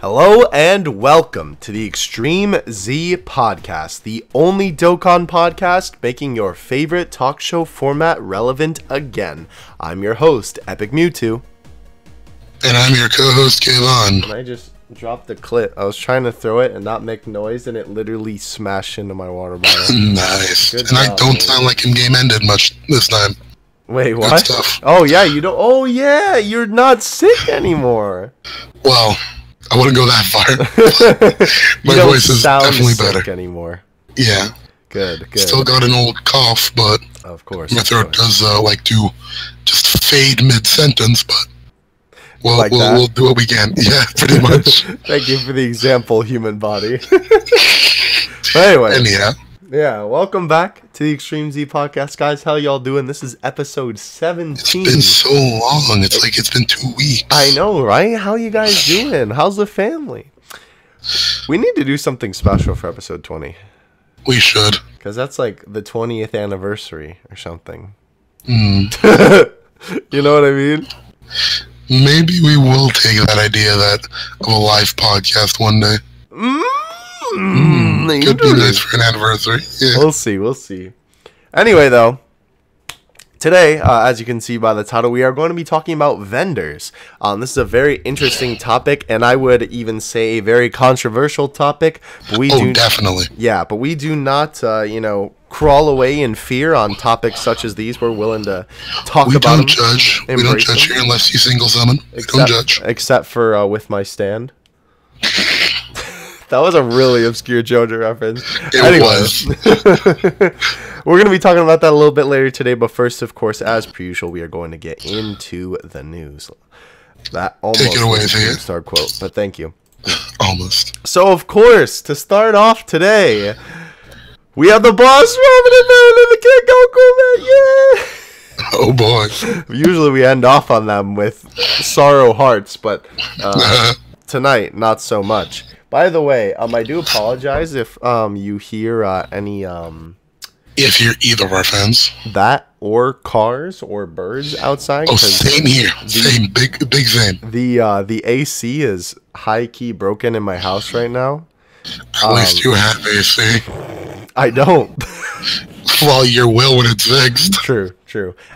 Hello and welcome to the ExtremeZPodcast, the only Dokkan podcast making your favorite talk show format relevant again. I'm your host, Epic Mewtwo. And I'm your co-host, Kayvon. And I just dropped the clip. I was trying to throw it and not make noise, and it literally smashed into my water bottle. Nice. Good and job, I don't man. sound like game ended much this time. Wait, what? Good stuff. Oh, yeah, you don't. Oh, yeah, you're not sick anymore. Well, I wouldn't go that far. My voice is definitely better Anymore. Yeah. Good. Still got an old cough, but Of course. my throat does like to just fade mid-sentence, but we'll do what we can. Yeah, pretty much. Thank you for the example, human body. But anyway. Anyhow. Yeah, welcome back to the ExtremeZPodcast, guys. How y'all doing? This is episode 17. It's been so long. It's like it's been 2 weeks. I know, right? How you guys doing? How's the family? We need to do something special for episode 20. We should. Because that's like the 20th anniversary or something. You know what I mean? Maybe we will take that idea of a live podcast one day. Could be nice for an anniversary. Yeah. We'll see. Anyway, though, today, as you can see by the title, we are going to be talking about vendors. This is a very interesting topic, and I would even say a very controversial topic. But Definitely. Yeah, but we do not, crawl away in fear on topics such as these. We're willing to talk about them. We don't judge. We don't judge here unless you single summon. We don't judge. Except for with my stand. That was a really obscure JoJo reference. Was. We're going to be talking about that a little bit later today, but first, of course, as per usual, we are going to get into the news. That almost Take it away, was a star quote, but thank you. Almost. So, of course, to start off today, we have the boss Robin and the Kid Goku, man, yeah! Oh boy. Usually we end off on them with sorrow hearts, but tonight, not so much. By the way, I do apologize if you hear any If you're either of our fans. that or cars or birds outside. Oh, same here. Same big same. The AC is high key broken in my house right now. At least you have AC. I don't. Well, you will when it's fixed. True.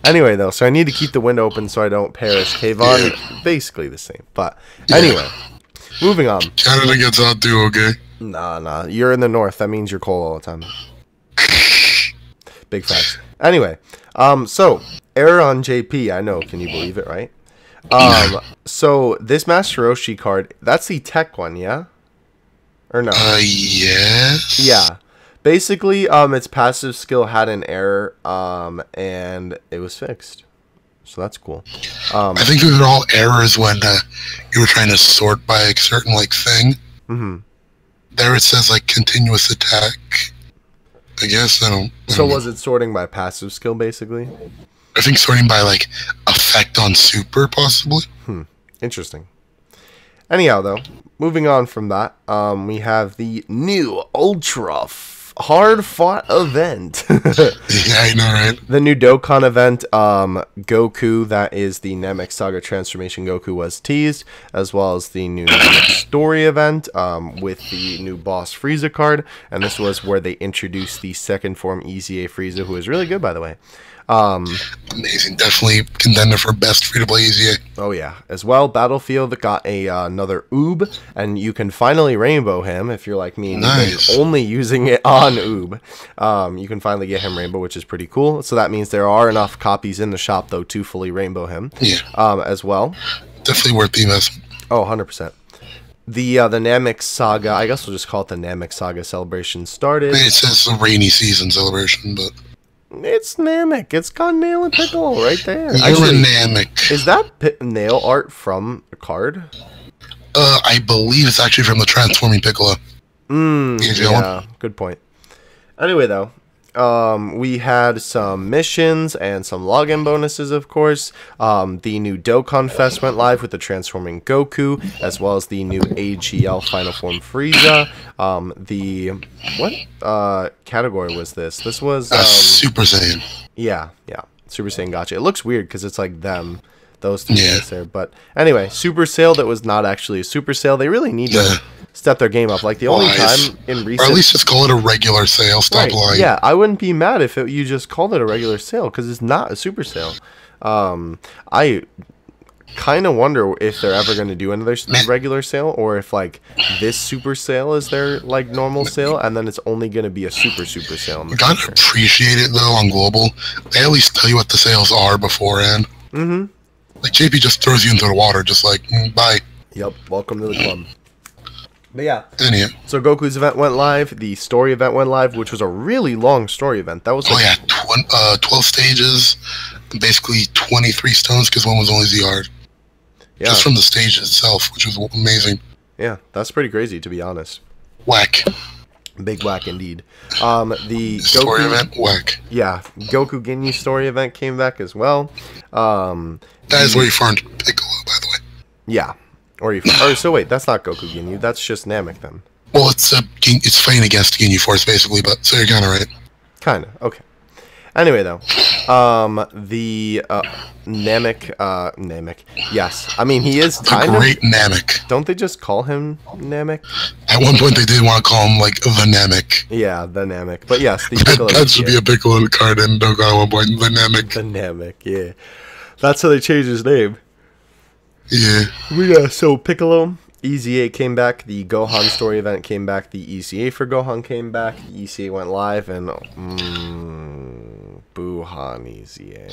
Anyway, though, so I need to keep the window open so I don't perish. Kayvon, basically the same. But anyway. Moving on. Canada gets out too, okay? Nah. You're in the north. That means you're cold all the time. Big facts. Anyway, so error on JP. I know. Can you believe it? Right. So this Master Roshi card, that's the tech one, yeah? Or no? Yes. Yeah. Basically, its passive skill had an error, and it was fixed. So that's cool. I think those are all errors when you were trying to sort by a certain thing. Mm-hmm. There it says continuous attack. I guess I don't. So was it sorting by passive skill basically? I think sorting by effect on super possibly. Interesting. Anyhow, though, moving on from that, we have the new Ultra Hard Fought event. Yeah, I know, right? The new Dokkan event, Goku, that is the Namek Saga Transformation Goku, was teased, as well as the new Namek Story event with the new boss Frieza card, and this was where they introduced the second form EZA Frieza, who is really good, by the way. Amazing, definitely contender for best free-to-play EZA. Oh yeah, as well, Battlefield got another Oob, and you can finally rainbow him if you're like me and nice. you've been only using it on Oob. You can finally get him rainbow, which is pretty cool. So that means there are enough copies in the shop though to fully rainbow him. Yeah. As well. Definitely worth the investment. Oh, 100%. The Namek Saga, I guess we'll just call it the Namek Saga celebration started. It says the rainy season celebration, but it's Namek. It's got Nail and Piccolo right there. You're Actually, Namek. is that nail art from a card? I believe it's actually from the Transforming Piccolo. Yeah, good point. Anyway, though, we had some missions and some login bonuses, of course. The new Dokkan Fest went live with the Transforming Goku, as well as the new AGL Final Form Frieza. What category was this? This was Super Saiyan. Yeah, Super Saiyan Gotcha. It looks weird because it's like them. those two guys there. But anyway, super sale that was not actually a super sale. They really need to step their game up. Like the only time in recent, or at least just call it a regular sale. Stop lying. Yeah, I wouldn't be mad if you just called it a regular sale because it's not a super sale. I kind of wonder if they're ever going to do another regular sale, or if like this super sale is their like normal sale, and then it's only going to be a super sale. You gotta appreciate it though on Global. They at least tell you what the sales are beforehand. Like JP just throws you into the water, just like bye. Yep, welcome to the club. But yeah, anyhow. So Goku's event went live. The story event went live, which was a really long story event. That was like 12 stages, basically 23 stones because one was only ZR. Yeah. Just from the stage itself, which was amazing. Yeah, that's pretty crazy, to be honest. Whack. Big whack, indeed. The story event, whack. Yeah, Goku Ginyu story event came back as well. That is where you farmed Piccolo, by the way. Yeah. So wait, that's not Goku Ginyu. That's just Namek, then. Well, it's fighting against Ginyu Force, basically, but so you're kind of right. Kind of, okay. Anyway, though, the Namek, yes. I mean, he is kind of... Great Namek. Don't they just call him Namek? At one point, they did want to call him, like, the Namek. Yeah, the Namek. But yes, the Piccolo... That should be a Piccolo card in Dokkan at one point, the Namek. The Namek, yeah. That's how they changed his name. Yeah. Yeah, so Piccolo... EZA came back, the Gohan story event came back, the ECA for Gohan came back, the ECA went live, and Buhan EZA.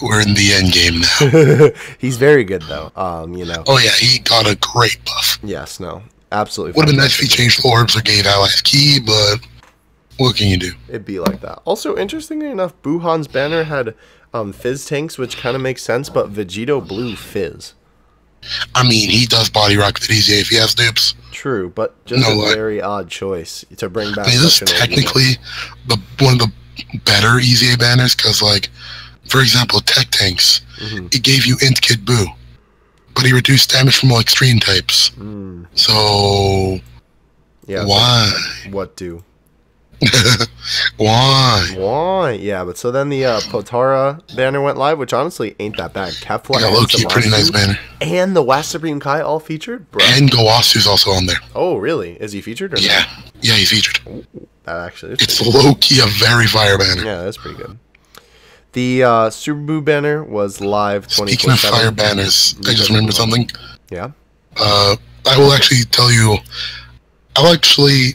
We're in the end game now. He's very good though, you know. Oh yeah, he got a great buff. Yes, no, absolutely. Would have been nice if he changed the orbs or gave allies key, but what can you do? It'd be like that. Also, interestingly enough, Buhan's banner had Fizz tanks, which kind of makes sense, but Vegito blew Fizz. I mean, he does body rock with EZA if he has dupes. True, but just a very odd choice to bring back. I mean, this is technically one of the better EZA banners because, like, for example, Tech Tanks, it gave you Int Kid Buu, but he reduced damage from all extreme types. So, yeah, why? What do? Why? Yeah, but so then the Potara banner went live, which honestly ain't that bad. Kefla, yeah, low-key, pretty nice banner. And the Wast Supreme Kai all featured, bro. And Gowasu's also on there. Oh, really? Is he featured or yeah. not? Yeah, he's featured. Ooh, that actually is it's low-key a very fire banner. Yeah, that's pretty good. The Super Buu banner was live 24/7. Speaking of fire banners, I just remembered something. Yeah? I will actually tell you... I'll tell you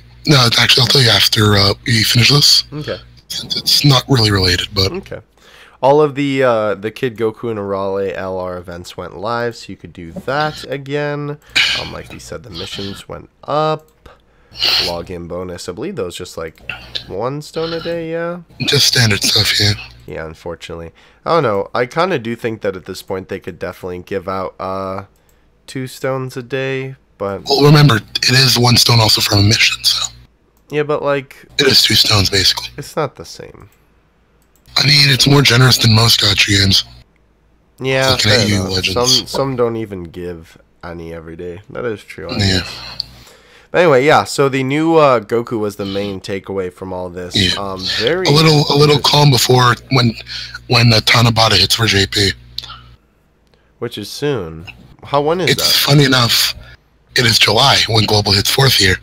after we finish this. Okay. Since it's not really related, but... Okay. All of the Kid Goku and Arale LR events went live, so you could do that again. Like you said, the missions went up. Login bonus, I believe those just like 1 stone a day, yeah? Just standard stuff, yeah. Yeah, unfortunately. I don't know. I kind of do think that at this point they could definitely give out 2 stones a day, but... Well, remember, it is 1 stone also from a mission, so... Yeah, but like... It is 2 stones, basically. It's not the same. I mean, it's more generous than most gacha games. Yeah, fair enough. Some don't even give any every day. That is true, I guess. But anyway, yeah, so the new Goku was the main takeaway from all this. Yeah. A little calm before when the Tanabata hits for JP. Which is soon. When is that? It's funny enough, it is July when Global hits 4th year.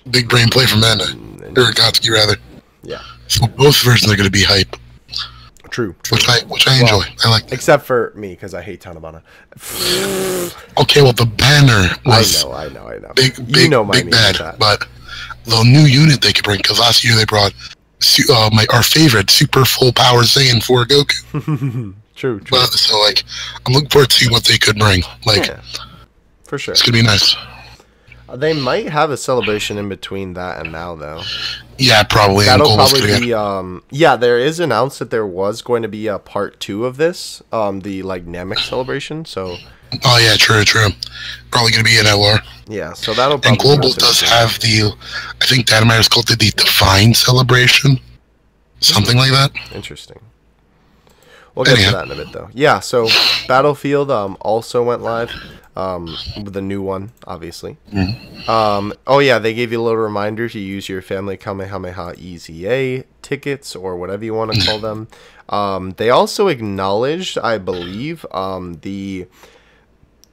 Big brain play from Manda. Or Akatsuki, rather. Yeah. So both versions are going to be hype. True. Which I enjoy. I like. Except for me, because I hate Tanabata. Okay, well, the banner was... I know. Big bad. But the new unit they could bring, because last year they brought our favorite super full power Saiyan 4 Goku. True. But, so, like, I'm looking forward to seeing what they could bring. Like, yeah, for sure. It's going to be nice. They might have a celebration in between that and now, though. Yeah, probably. That'll probably be, yeah, there is announced that there was going to be a part 2 of this, the, like, Namek celebration, so... Oh, yeah, true. Probably going to be an LR. Yeah, so that'll probably... And Global does have I think Dynamite called it the Divine Celebration. Something like that. Interesting. We'll get to that in a bit, though. Yeah, so Battlefield also went live. The new one, obviously. Mm. Oh yeah, they gave you a little reminder to use your family Kamehameha EZA tickets or whatever you want to call them. They also acknowledged, I believe, the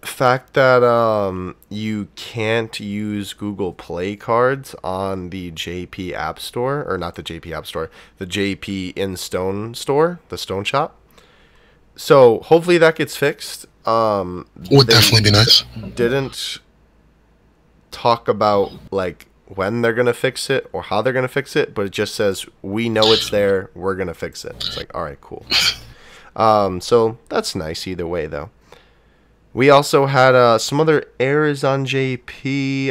fact that you can't use Google Play cards on the JP App Store, or not the JP App Store, the JP in Stone store, the Stone Shop. So hopefully that gets fixed. Would definitely be nice. Didn't talk about like when they're gonna fix it or how they're gonna fix it, but it just says we know it's there, we're gonna fix it. It's like, all right, cool. So that's nice either way though. We also had some other errors on JP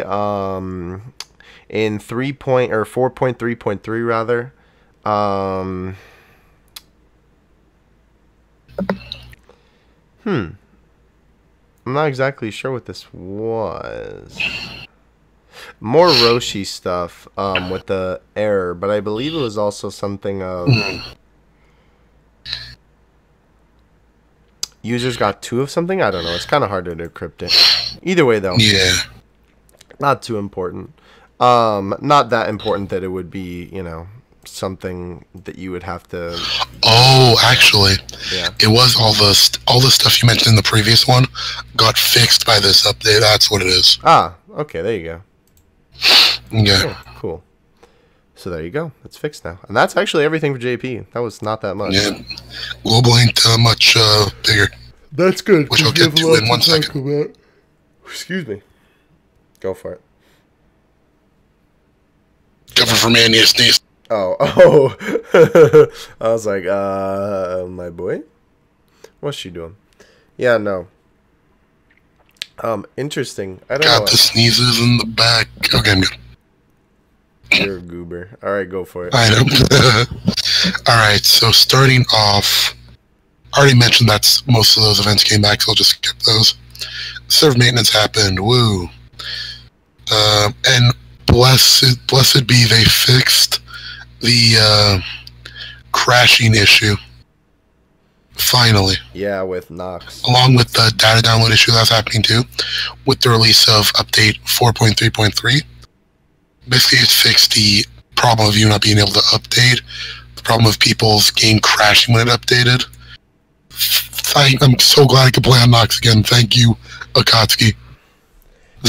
in 4.3.3 rather. I'm not exactly sure what this was. More Roshi stuff with the error, but I believe it was also something of users got 2 of something. I don't know. It's kind of hard to decrypt it. Either way, though. Yeah. Not too important. Not that important that it would be, something that you would have to. Oh, actually, yeah. It was all the stuff you mentioned in the previous one got fixed by this update. That's what it is. Ah, okay, there you go. Yeah. Oh, cool. So there you go. It's fixed now, and that's actually everything for JP. That was not that much. Yeah. Global ain't much bigger. That's good. Which I'll get to in 1 second. About. Excuse me. Go for it. Cover for me and you sneeze. Oh. I was like, my boy? What's she doing? Yeah, no. Interesting. I don't know. Got the sneezes in the back. Okay, I'm good. You're a goober. Alright, go for it. I know. Alright, so starting off, I already mentioned that most of those events came back, so I'll just skip those. Server maintenance happened. Woo. And blessed be they fixed the crashing issue. Finally. Yeah, with Nox. Along with the data download issue that's happening too, with the release of update 4.3.3. Basically, it fixed the problem of you not being able to update, the problem of people's game crashing when it updated. I'm so glad I could play on Nox again. Thank you, Akatsuki.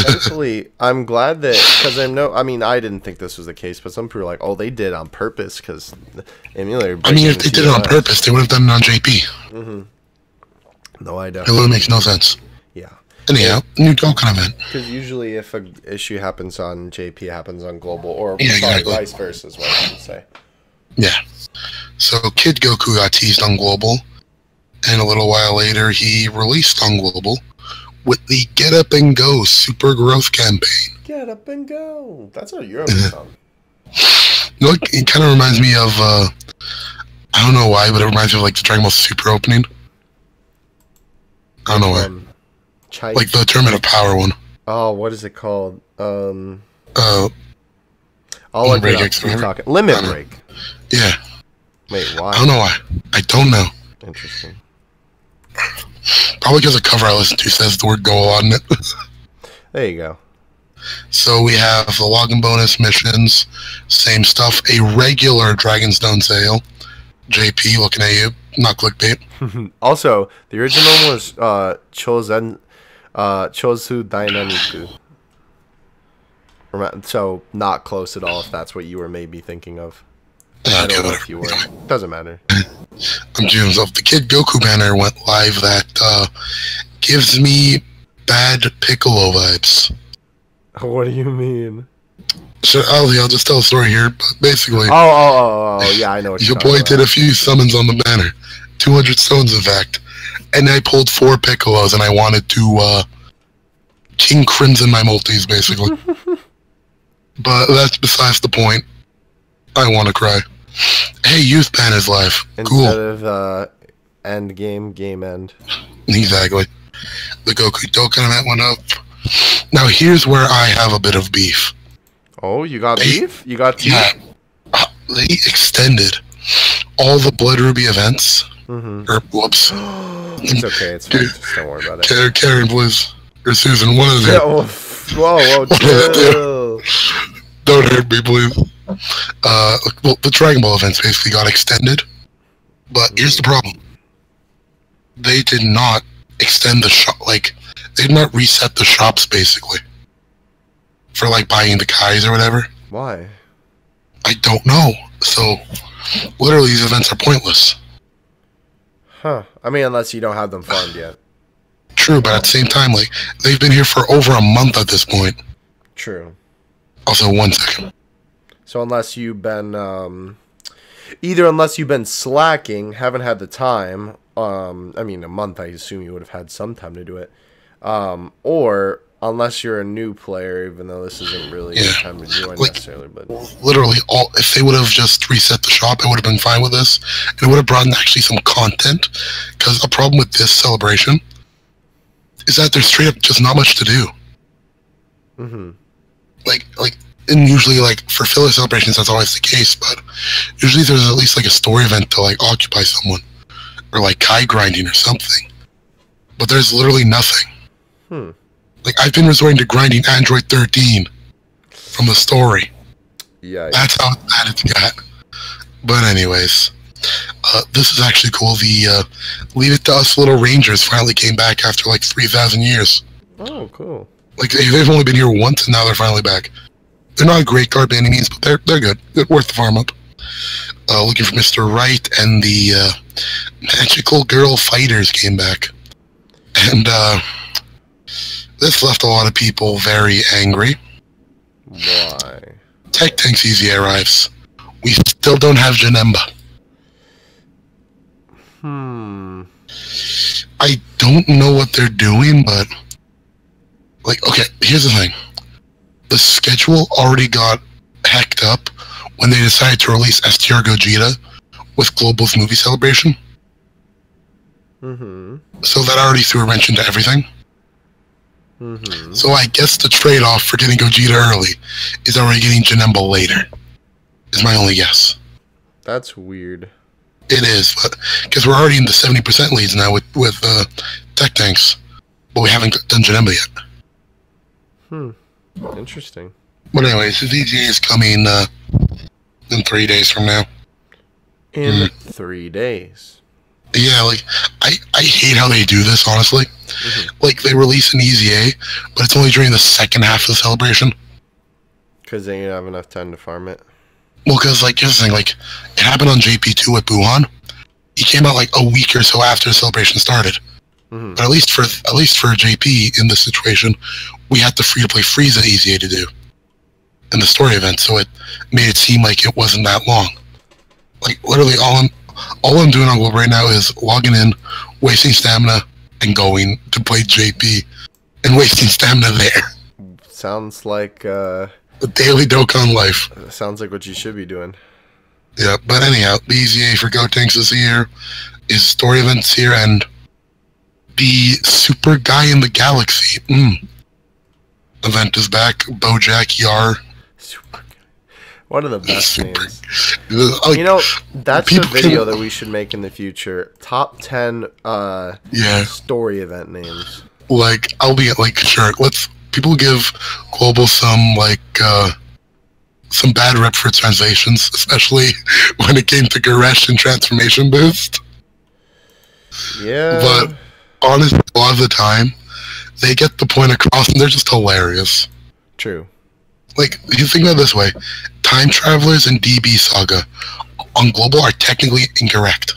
Actually, I'm glad that, because I didn't think this was the case, but some people are like, oh, they did it on purpose, because the emulator. I mean, if they did it on purpose, they would have done it on JP. Mm-hmm. No, I don't. It literally makes no sense. Yeah. Anyhow, new Dokkan event. Because usually if an issue happens on JP, it happens on Global, or exactly. Vice versa is what I should say. Yeah. So Kid Goku got teased on Global, and a little while later he released on Global with the Get Up and Go Super Growth campaign. Get Up and Go. That's a Euro song. You know, it kind of reminds me of, I don't know why, but it reminds me of like the Dragon Ball Super opening. I don't know why. Like the Tournament of Power one. Oh, what is it called? I'll look it up. Keep talking. Limit Break. Yeah. Wait, why? I don't know why. I don't know. Interesting. Probably because the cover I listened to says the word "go" on it. There you go. So we have the login bonus missions, same stuff. A regular Dragonstone sale. JP, looking at you, not clickbait. Also, the original one was Chosu Dynamiku. So not close at all. If that's what you were maybe thinking of. I don't know if you were. Doesn't matter. I'm doing myself. The Kid Goku banner went live. That gives me bad Piccolo vibes. What do you mean? So I'll just tell a story here. But basically, yeah, I know what you pointed a few summons on the banner, 200 stones in fact, and I pulled 4 Piccolos, and I wanted to King Crimson my multis basically. But that's besides the point. I want to cry. Hey, Youth Ban is live. Instead of end game end. Exactly. The Goku Dokkan event went up. Now here's where I have a bit of beef. Oh, you got beef? You got teeth? Yeah. They extended all the Blood Ruby events. Mm-hmm. Whoops. It's okay. It's fine. Just don't worry about it. Karen Blizz. or Susan, one of them. Yeah, whoa, chill. Don't hurt me, please. Well, the Dragon Ball events basically got extended, but here's the problem. They did not extend the shop, like, they did not reset the shops, basically, for, like, buying the Kais or whatever. Why? I don't know. So, literally, these events are pointless. Huh. I mean, unless you don't have them farmed yet. True, but at the same time, like, they've been here for over a month at this point. True. Also, 1 second. So unless you've been, unless you've been slacking, haven't had the time, I mean, a month, I assume you would have had some time to do it, or unless you're a new player, even though this isn't really the time to join necessarily, but literally, if they would have just reset the shop, I would have been fine with this, and it would have brought in actually some content, because a problem with this celebration is that there's straight up just not much to do. Mm-hmm. And usually, like, for filler celebrations, that's always the case, but usually there's at least, like, a story event to, like, occupy someone, or, like, Kai grinding or something. But there's literally nothing. Like, I've been resorting to grinding Android 13 from the story. Yeah. That's how bad it's got. But anyways, this is actually cool. The Leave It to Us Little Rangers finally came back after, like, 3,000 years. Oh, cool. Like, they've only been here once, and now they're finally back. They're not a great card by any means, but they're good. They're worth the farm up. Looking for Mr. Right, and the Magical Girl Fighters came back. And this left a lot of people very angry. Why? Tech Tanks Easy arrives. We still don't have Janemba. I don't know what they're doing, but... Like, okay, here's the thing. The schedule already got hecked up when they decided to release STR Gogeta with Global's movie celebration. So that already threw a wrench into everything. So I guess the trade-off for getting Gogeta early is already getting Janemba later. Is my only guess. That's weird. It is, but because we're already in the 70% leads now with Tech Tanks, but we haven't done Janemba yet. Interesting. But anyways, the VGA is coming in 3 days from now. In 3 days. Yeah, like, I hate how they do this, honestly. Like, they release an EZA, but it's only during the second half of the celebration. Because they don't have enough time to farm it. Well, because, like, here's the thing, like, it happened on JP2 with Buhan. He came out, like, a week or so after the celebration started. But at least for JP in this situation, we had the free-to-play Frieza EZA to do in the story event, so it made it seem like it wasn't that long. Like, literally, all I'm doing on Global right now is logging in, wasting stamina, and going to play JP, and wasting stamina there. Sounds like the daily Dokkan life. Sounds like what you should be doing. Yeah, but anyhow, the EZA for Gotenks is here, is story events here, and the Super Guy in the Galaxy event is back. Bojack Yar. One of the best names. You know, that's a video that we should make in the future. Top 10 story event names. Like, I'll be like, sure, people give Global some, like, some bad rep for translations, especially when it came to Garesh and Transformation Boost. Yeah. But honestly, a lot of the time, they get the point across and they're just hilarious. True. Like, you think about it this way, Time Travelers and DB Saga on Global are technically incorrect.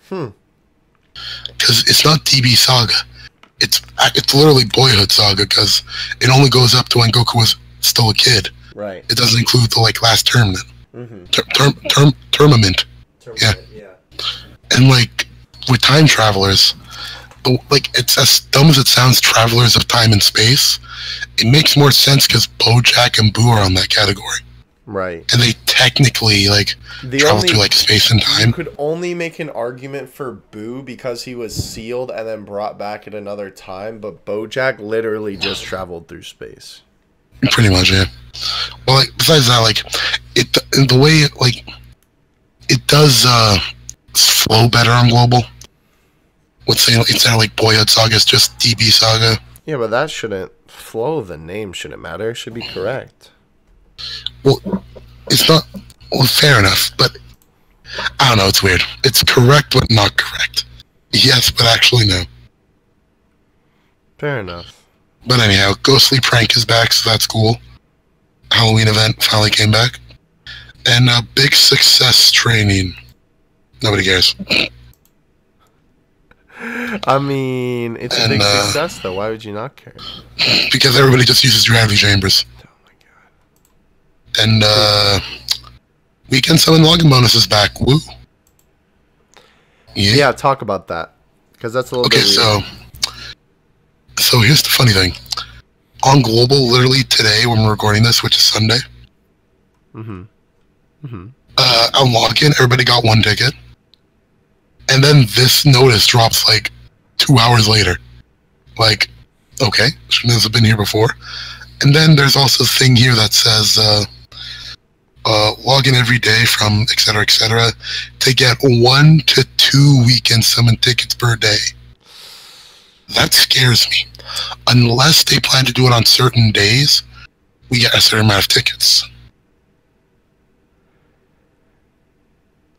Because it's not DB Saga. It's literally Boyhood Saga, because it only goes up to when Goku was still a kid. Right. It doesn't include the, like, last tournament. Tournament. Yeah. And, like, with Time Travelers, like, it's as dumb as it sounds, Travelers of Time and Space, it makes more sense because Bojack and Boo are on that category. Right. And they technically, like, travel through, like, space and time. You could only make an argument for Boo because he was sealed and then brought back at another time, but Bojack literally just traveled through space. Pretty much, yeah. Well, like, besides that, like, the way, like, it does flow better on Global. It's not like Boyhood Saga, it's just DB Saga. Yeah, but that shouldn't flow. The name shouldn't matter. It should be correct. Well, it's not. Well, fair enough, but I don't know. It's weird. It's correct, but not correct. Yes, but actually no. Fair enough. But anyhow, Ghostly Prank is back, so that's cool. Halloween event finally came back, and Big Success Training. Nobody cares. I mean, it's a big success, though. Why would you not care? Because everybody just uses gravity chambers. Oh my god. And Weekend Summon Login Bonus is back. Woo. Yeah, talk about that. Because that's a little bit weird. So here's the funny thing. On Global, literally today when we're recording this, which is Sunday, on login, everybody got 1 ticket. And then this notice drops like 2 hours later. Like, okay, shouldn't this have been here before? And then there's also a thing here that says log in every day from etc. to get 1 to 2 Weekend Summon tickets per day. That scares me. Unless they plan to do it on certain days, we get a certain amount of tickets.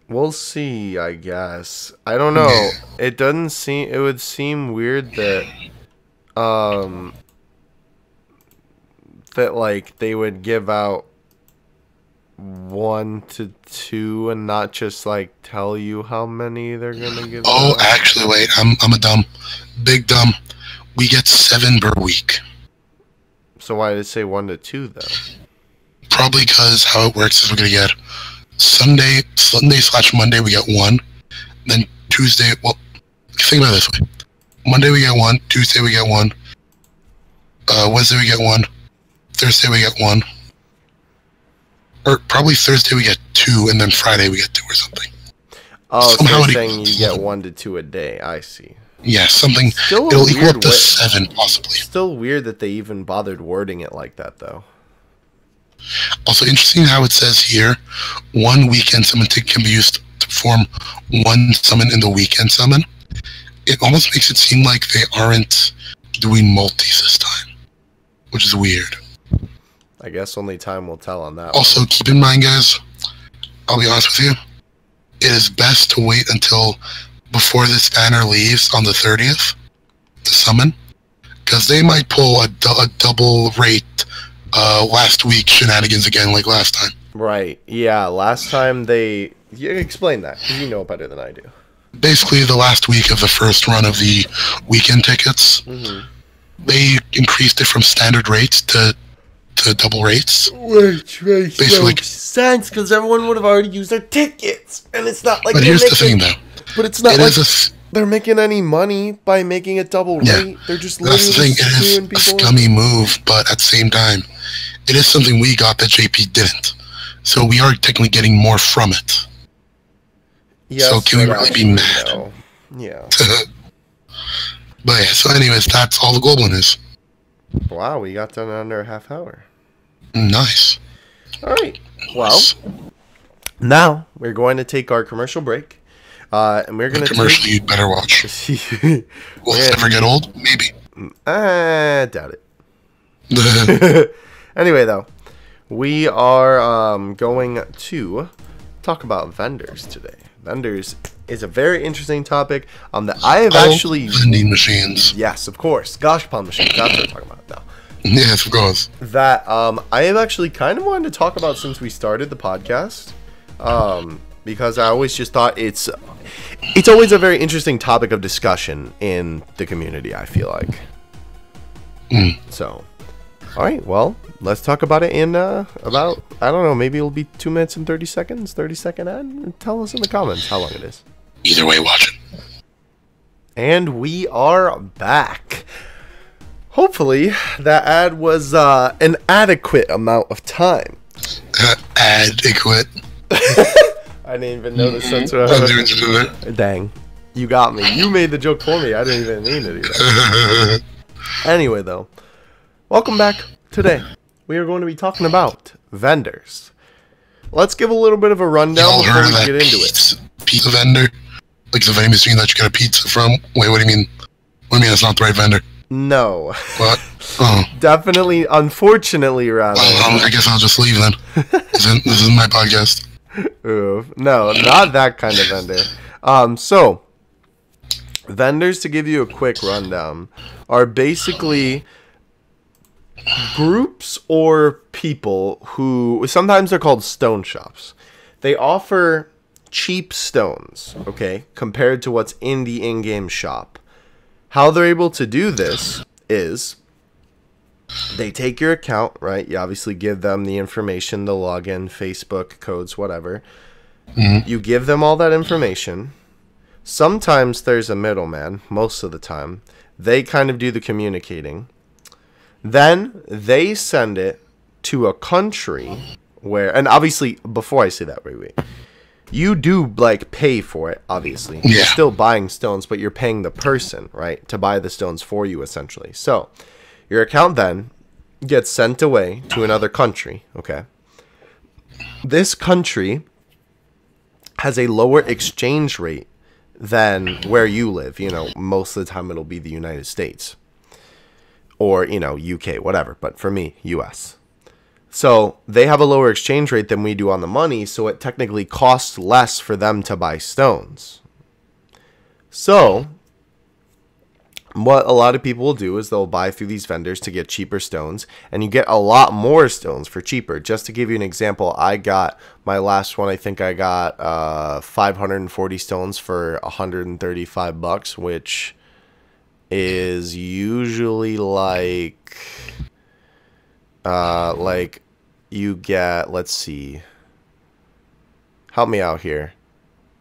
We'll see, I guess. I don't know. Yeah. It doesn't seem... It would seem weird that... that, like, they would give out 1 to 2 and not just, like, tell you how many they're gonna give out. Actually, wait. I'm a dumb. Big dumb. We get 7 per week. So why did it say 1 to 2, though? Probably because how it works is we're gonna get... Sunday/Monday we get 1, then Tuesday. Well, think about it this way: Monday we get 1, Tuesday we get 1, Wednesday we get 1, Thursday we get 1, or probably Thursday we get 2, and then Friday we get 2 or something. Oh, somehow so you're saying you get 1 to 2 a day. I see. Yeah, something. It'll equal up to 7 possibly. Still weird that they even bothered wording it like that, though. Also interesting how it says here, 1 Weekend Summon ticket can be used to perform 1 summon in the Weekend Summon. It almost makes it seem like they aren't doing multis this time, which is weird. I guess only time will tell on that. Also, keep in mind, guys, I'll be honest with you, it is best to wait until before this banner leaves on the 30th to summon, because they might pull a double rate last week shenanigans again, like last time. Right. Yeah. Last time they... You explain that, because you know better than I do. Basically, the last week of the first run of the weekend tickets, they increased it from standard rates to double rates. Which makes no sense, because everyone would have already used their tickets, and it's not like... But here's the thing, though. But it's not like they're making any money by making it double rate. They're just literally screwing people. It is a scummy move, but at the same time, it is something we got that JP didn't. So we are technically getting more from it. Yes, so can we really be mad? No. Yeah. But yeah, so anyways, that's all the global is. Wow, we got done in under a half hour. Nice. Alright, well, now we're going to take our commercial break. And we're going to commercial you'd better watch. Will it ever get old? Maybe. I doubt it. Anyway, though, we are going to talk about vendors today. Vendors is a very interesting topic that I have actually... vending machines. Yes, of course. Gosh, palm machines. That's what we're talking about now. Yes, of course. That I have actually kind of wanted to talk about since we started the podcast. Because I always just thought it's always a very interesting topic of discussion in the community, I feel like. So, all right, well, let's talk about it in about, I don't know, maybe it'll be 2 minutes and 30 seconds, 30-second ad, and tell us in the comments how long it is. Either way, watch it. And we are back. Hopefully, that ad was an adequate amount of time. Adequate. I didn't even notice that's what I was. Dang. You got me. You made the joke for me. I didn't even mean to do that. Anyway, though. Welcome back. Today, we are going to be talking about vendors. Let's give a little bit of a rundown before we get into it. Pizza vendor? Like the vending machine that you get a pizza from? Wait, what do you mean? What do you mean it's not the right vendor? No. What? Oh. Definitely, unfortunately, rather. Well, I guess I'll just leave then. This is my podcast. Ooh, no, not that kind of vendor. So, vendors, to give you a quick rundown, are basically groups or people who, sometimes they're called stone shops. They offer cheap stones, okay, compared to what's in the in-game shop. How they're able to do this is they take your account, right? You obviously give them the information, the login, Facebook, codes, whatever. Mm-hmm. You give them all that information. Sometimes there's a middleman, most of the time. They kind of do the communicating. Then they send it to a country where, and obviously, before I say that, wait. You do, like, pay for it, obviously. Yeah. You're still buying stones, but you're paying the person, right, to buy the stones for you, essentially. So, your account then gets sent away to another country, okay? This country has a lower exchange rate than where you live. You know, most of the time it'll be the United States. Or, you know, UK, whatever. But for me, US. So they have a lower exchange rate than we do on the money, so it technically costs less for them to buy stones. So what a lot of people will do is they'll buy through these vendors to get cheaper stones, and you get a lot more stones for cheaper. Just to give you an example, I got my last one, I think I got 540 stones for $135, which is usually like you get, let's see, help me out here.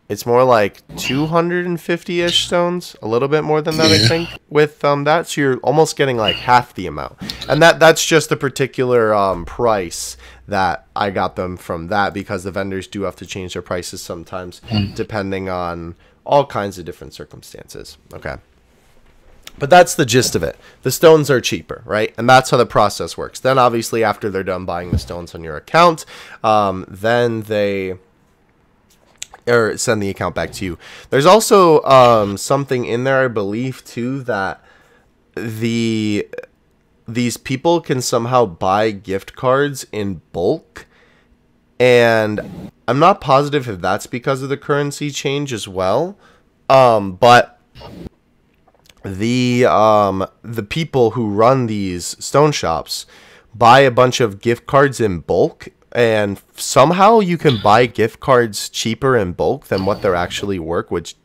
It's more like 250-ish stones, a little bit more than that, I think, with that. So you're almost getting like half the amount. And that's just the particular price that I got them from that, because the vendors do have to change their prices sometimes depending on all kinds of different circumstances. Okay. But that's the gist of it. The stones are cheaper, right? And that's how the process works. Then obviously after they're done buying the stones on your account, then they send the account back to you. There's also something in there, I believe, too, that these people can somehow buy gift cards in bulk. And I'm not positive if that's because of the currency change as well. But the people who run these stone shops buy a bunch of gift cards in bulk, and somehow you can buy gift cards cheaper in bulk than what they're actually worth, which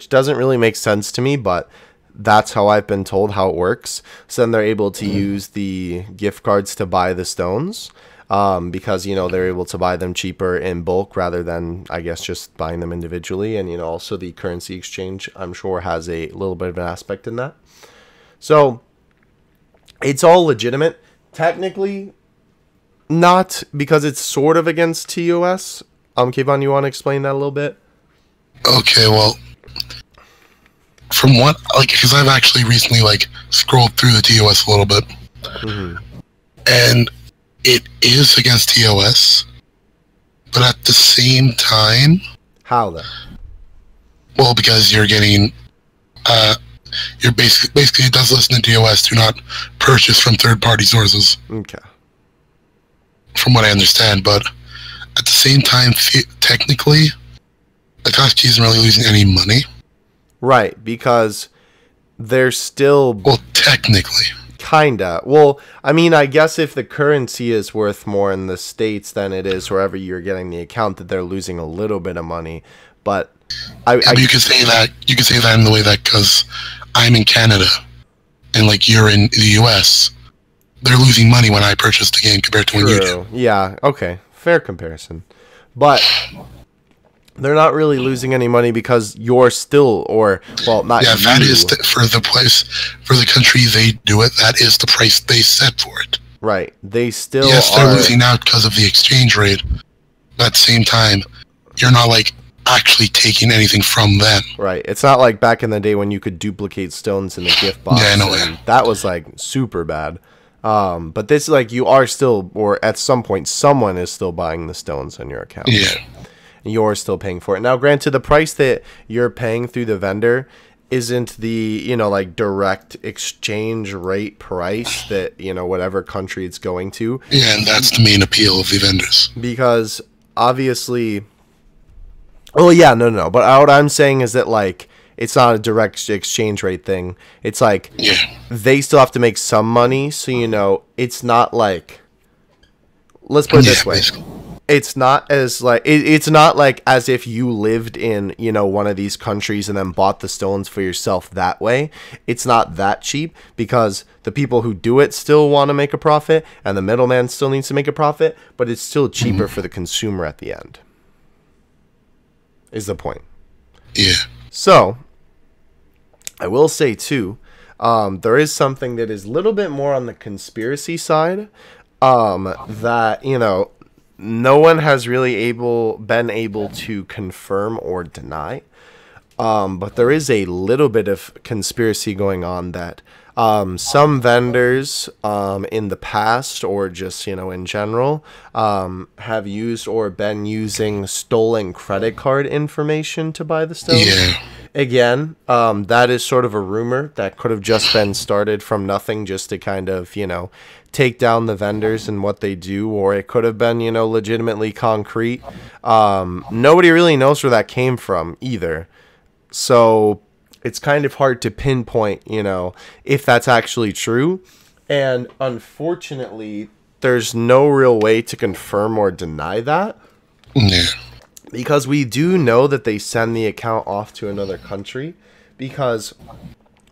doesn't really make sense to me, but that's how I've been told how it works. So then they're able to use the gift cards to buy the stones, because, you know, they're able to buy them cheaper in bulk rather than, I guess, just buying them individually. And, you know, also the currency exchange, I'm sure, has a little bit of an aspect in that. So it's all legitimate. Technically, not, because it's sort of against TOS. Kayvon, you want to explain that a little bit? Okay, well, from what, like, because I've actually recently, like, scrolled through the TOS a little bit. Mm-hmm. And it is against TOS, but at the same time... How, though? Well, because you're getting... you're basically it does listen to TOS, do not purchase from third-party sources. Okay. From what I understand, but at the same time, technically, Akashi isn't really losing any money. Right, because they're still... Well, technically. Kinda. Well, I mean, I guess if the currency is worth more in the States than it is wherever you're getting the account, that they're losing a little bit of money. But but you could say that. You could say that in the way that, because I'm in Canada and like you're in the US, they're losing money when I purchase the game compared to when you do. Yeah. Okay. Fair comparison. But they're not really losing any money because you're still, or, well, not you. Yeah, that is for the place, for the country they do it, that is the price they set for it. Right. They still Yes, they're losing out because of the exchange rate, but at the same time, you're not, like, actually taking anything from them. Right. It's not like back in the day when you could duplicate stones in the gift box. Yeah, no, that was, like, super bad. But this, like, you are still, or at some point, someone is still buying the stones on your account. Yeah. you're still paying for it. Now, granted, the price that you're paying through the vendor isn't the, like direct exchange rate price that, whatever country it's going to. Yeah, and that's the main appeal of the vendors. Because obviously, well, yeah, no. But what I'm saying is that, like, it's not a direct exchange rate thing. It's like, they still have to make some money. So, it's not like, let's put it this way. Basically. It's not as like it's not like as if you lived in one of these countries and then bought the stones for yourself that way. It's not that cheap because the people who do it still want to make a profit and the middleman still needs to make a profit, but it's still cheaper for the consumer at the end. Is the point? Yeah. So I will say too, there is something that is a little bit more on the conspiracy side. That no one has really been able to confirm or deny. But there is a little bit of conspiracy going on that some vendors in the past or just, in general, have used or been using stolen credit card information to buy the stones. Yeah. Again, that is sort of a rumor that could have just been started from nothing just to kind of, take down the vendors and what they do, or it could have been, legitimately concrete. Nobody really knows where that came from either. So it's kind of hard to pinpoint, if that's actually true. And unfortunately, there's no real way to confirm or deny that. Yeah. Because we do know that they send the account off to another country, because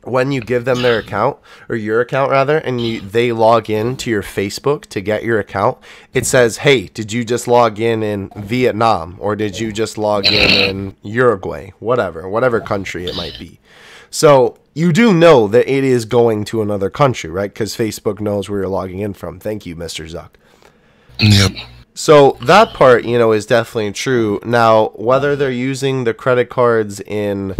when you give them their account, or your account rather, and they log in to your Facebook to get your account, it says, hey, did you just log in Vietnam, or did you just log in Uruguay, whatever country it might be. So you do know that it is going to another country, right? Because Facebook knows where you're logging in from. Thank you, Mr. Zuck. Yep. So that part, is definitely true. Now, whether they're using the credit cards in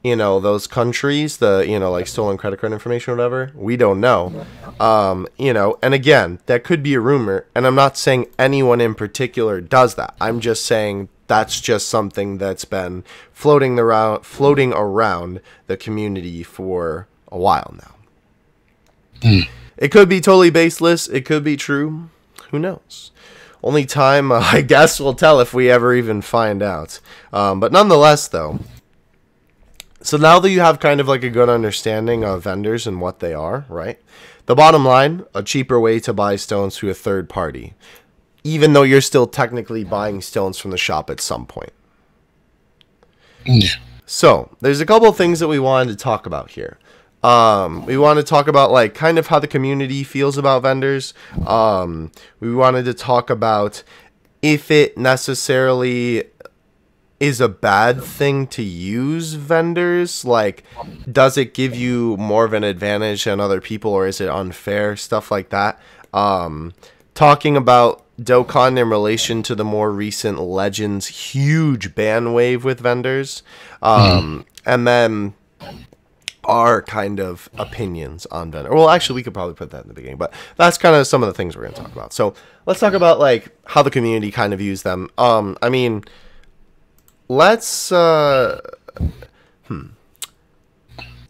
those countries, the, like stolen credit card information or whatever, we don't know. And again, that could be a rumor, and I'm not saying anyone in particular does that. I'm just saying that's just something that's been floating around the community for a while now. It could be totally baseless. It could be true. Who knows? Only time, I guess, will tell if we ever even find out. But nonetheless, though, so now that you have kind of like a good understanding of vendors and what they are, right? The bottom line, a cheaper way to buy stones through a third party, even though you're still technically buying stones from the shop at some point. Yeah. So there's a couple of things that we wanted to talk about here. We want to talk about like kind of how the community feels about vendors. We wanted to talk about if it necessarily is a bad thing to use vendors. Like, does it give you more of an advantage than other people, or is it unfair? Stuff like that. Talking about Dokkan in relation to the more recent Legends huge ban wave with vendors. And then our kind of opinions on vendor. Well, actually, we could probably put that in the beginning, but that's kind of some of the things we're going to talk about. So let's talk about like how the community kind of views them. I mean, let's go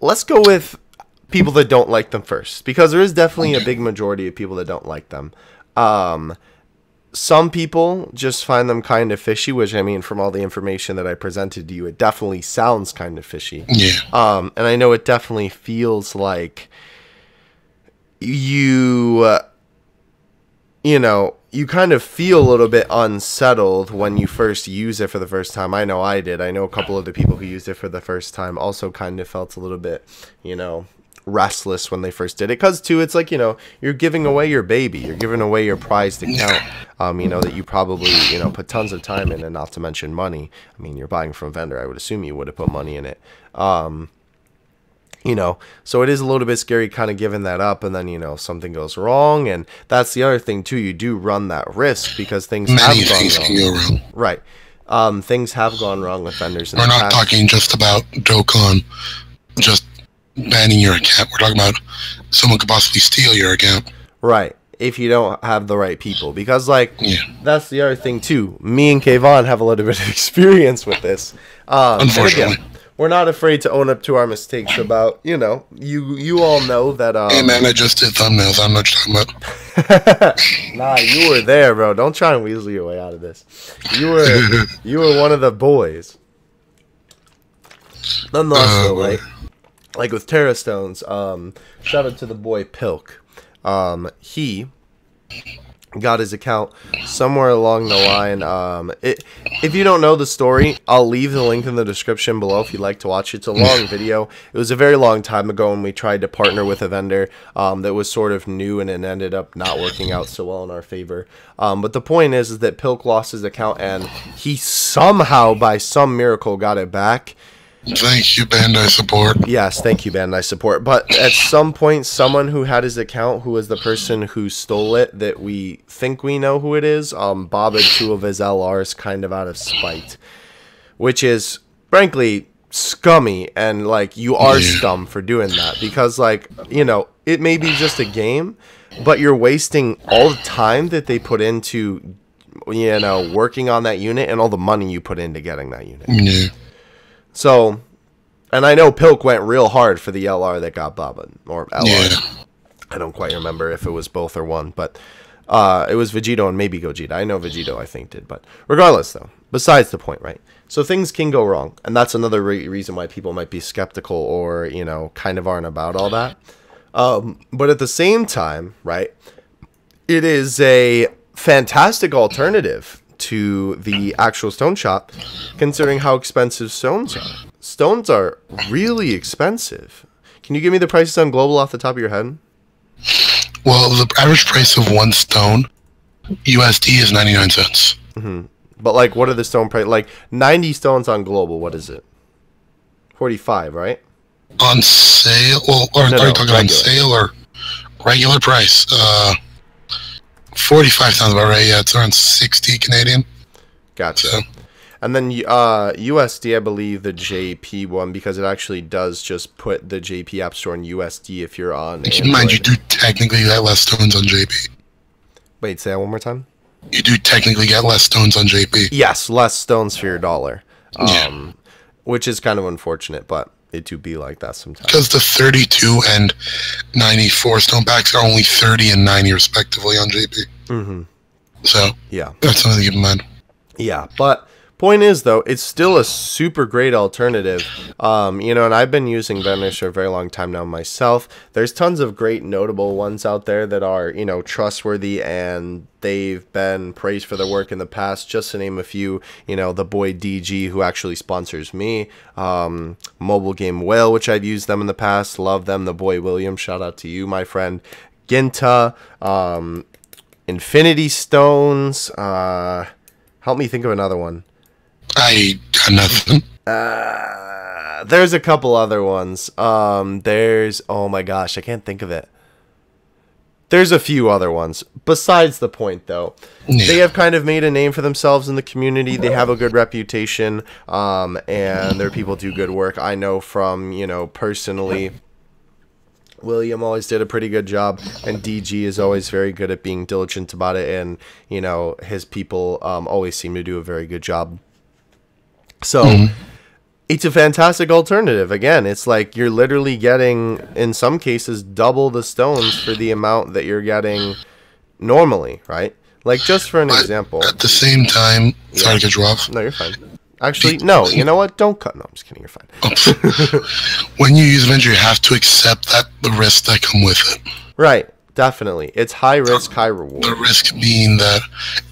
with people that don't like them first, because there is definitely a big majority of people that don't like them. Some people just find them kind of fishy, which, I mean, from all the information that I presented to you, it definitely sounds kind of fishy. Yeah. And I know it definitely feels like you kind of feel a little bit unsettled when you first use it for the first time. I know I did. I know a couple of the people who used it for the first time also kind of felt a little bit, restless when they first did it, because too, it's like, you're giving away your baby, you're giving away your prized account, that you probably, put tons of time in, and not to mention money. I mean, you're buying from a vendor, I would assume you would have put money in it. So it is a little bit scary kind of giving that up, and then, something goes wrong. And that's the other thing too, you do run that risk, because things have gone wrong. Right. Things have gone wrong with vendors in the past. We're not talking just about Dokkan, just banning your account. We're talking about someone could possibly steal your account. Right. if you don't have the right people. Because, like, that's the other thing, too. Me and Kayvon have a little bit of experience with this. Unfortunately. Again, we're not afraid to own up to our mistakes about, you know, you all know that... hey, man, I just did thumbnails. I don't know what you're talking about. Nah, you were there, bro. Don't try and weasel your way out of this. You were one of the boys. Nonetheless, though, like with Terra Stones, shout out to the boy Pilk. He got his account somewhere along the line. If you don't know the story, I'll leave the link in the description below if you'd like to watch it. It's a long video. It was a very long time ago when we tried to partner with a vendor that was sort of new, and it ended up not working out so well in our favor. But the point is that Pilk lost his account, and he somehow, by some miracle, got it back. Thank you, Bandai Support. Yes, thank you, Bandai Support. But at some point, someone who had his account, who was the person who stole it, that we think we know who it is, bobbed 2 of his LRs kind of out of spite. Which is, frankly, scummy. And, like, you are scum for doing that. Because, like, you know, it may be just a game, but you're wasting all the time that they put into, you know, working on that unit and all the money you put into getting that unit. Yeah. So, and I know Pilk went real hard for the LR that got bobbed, or LR. Yeah. I don't quite remember if it was both or one, but it was Vegito and maybe Gogeta. I know Vegito, I think, did, but regardless, though, besides the point, right? So things can go wrong, and that's another reason why people might be skeptical or, you know, kind of aren't about all that. But at the same time, right, it is a fantastic alternative to the actual stone shop, considering how expensive stones are. Stones are really expensive. Can you give me the prices on global off the top of your head? Well, the average price of 1 stone USD is 99 cents. But, like, what are the stone price? Like, 90 stones on global, what is it? 45, right? On sale? Well, are you talking on sale or regular price? 45 sounds about right. Yeah, it's around 60 Canadian. Gotcha. So. And then USD, I believe the JP one, because it actually does just put the JP App Store in USD if you're on Android. Mind you do technically get less stones on JP. Wait, say that one more time? You do technically get less stones on JP. Yes, less stones for your dollar. Yeah. Which is kind of unfortunate, but it do be like that sometimes. Because the 32 and 94 stone packs are only 30 and 90 respectively on JP. So, yeah, that's something to keep in mind. Yeah, but point is, though, it's still a super great alternative. You know, and I've been using vendors for a very long time now myself. There's tons of great notable ones out there that are, you know, trustworthy, and they've been praised for their work in the past. Just to name a few, you know, the boy DG, who actually sponsors me, Mobile Game Whale, which I've used them in the past, love them. The boy William, shout out to you, my friend. Ginta, Infinity Stones, help me think of another one. I got nothing. There's a couple other ones. There's, oh my gosh, I can't think of it. There's a few other ones. Besides the point, though, they have kind of made a name for themselves in the community. They have a good reputation, and their people do good work. I know from, you know, personally, William always did a pretty good job, and DG is always very good at being diligent about it, and, you know, his people always seem to do a very good job. So, it's a fantastic alternative. Again, it's like you're literally getting, in some cases, double the stones for the amount that you're getting normally, right? Like, just for an example. At the same time, sorry to cut you off. No, you're fine. Actually, no, you know what? Don't cut. No, I'm just kidding. You're fine. When you use Avenger, you have to accept that the risks that come with it. Right. Definitely. It's high risk, high reward. The risk being that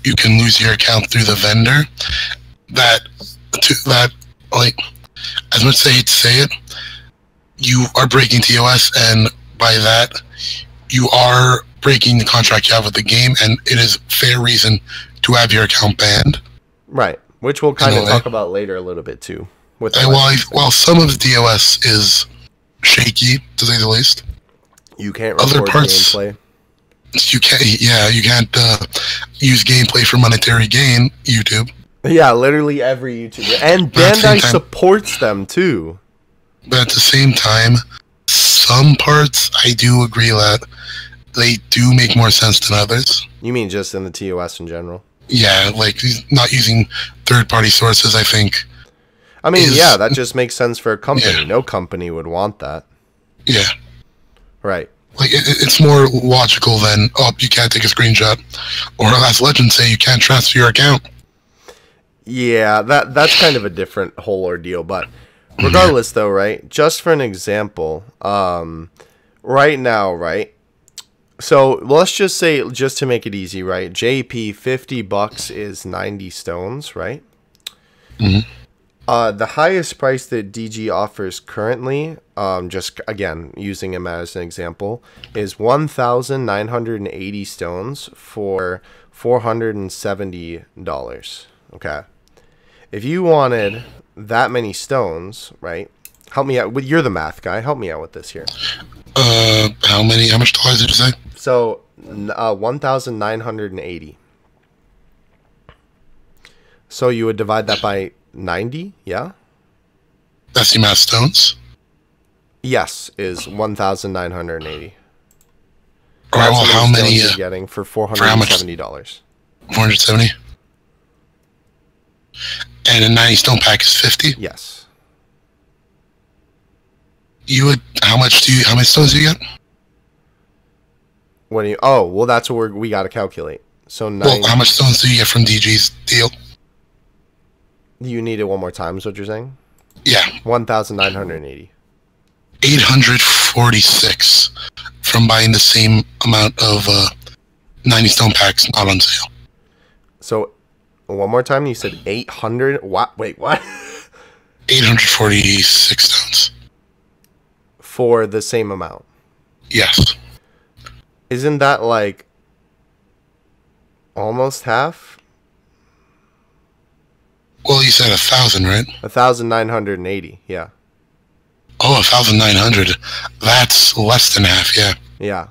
you can lose your account through the vendor. Like, as much as I hate to say it, you are breaking TOS, and by that, you are breaking the contract you have with the game, and it is fair reason to have your account banned. Right. Which we'll kind of talk about later a little bit, too. With while some of the DOS is shaky, to say the least, you can't record other parts, gameplay. You can't use gameplay for monetary gain, YouTube. Yeah, literally every YouTuber. And Bandai supports them, too. But at the same time, some parts, I do agree that they do make more sense than others. You mean just in the TOS in general? Yeah, like not using third-party sources, I think. I mean, yeah, that just makes sense for a company. Yeah. No company would want that. Yeah. Right. Like, it's more logical than, you can't take a screenshot. Or as legends say, you can't transfer your account. Yeah, that's kind of a different whole ordeal. But regardless, though, right? Just for an example, right now, right? So let's just say, just to make it easy, right? JP, $50 is 90 stones, right? Mm-hmm. The highest price that DG offers currently, just again using him as an example, is 1,980 stones for $470. Okay, if you wanted that many stones, right? Help me out. You're the math guy. Help me out with this here. How much dollars did you say? So, 1,980. So you would divide that by 90, yeah? That's the amount of stones? Yes, is 1,980. All right, well, how many are you getting for $470? $470? And a 90 stone pack is 50? Yes. How many stones do you get? When you well, that's what we got to calculate. So how much stones do you get from DG's deal? You need it one more time, is what you're saying? Yeah. 1,980. 846 from buying the same amount of 90 stone packs not on sale. So, one more time, you said 800? What? Wait, what? 846 stones. For the same amount? Yes. Isn't that like almost half? Well, you said 1,000, right? 1,980, yeah. Oh, 1,900. That's less than half, yeah. Yeah.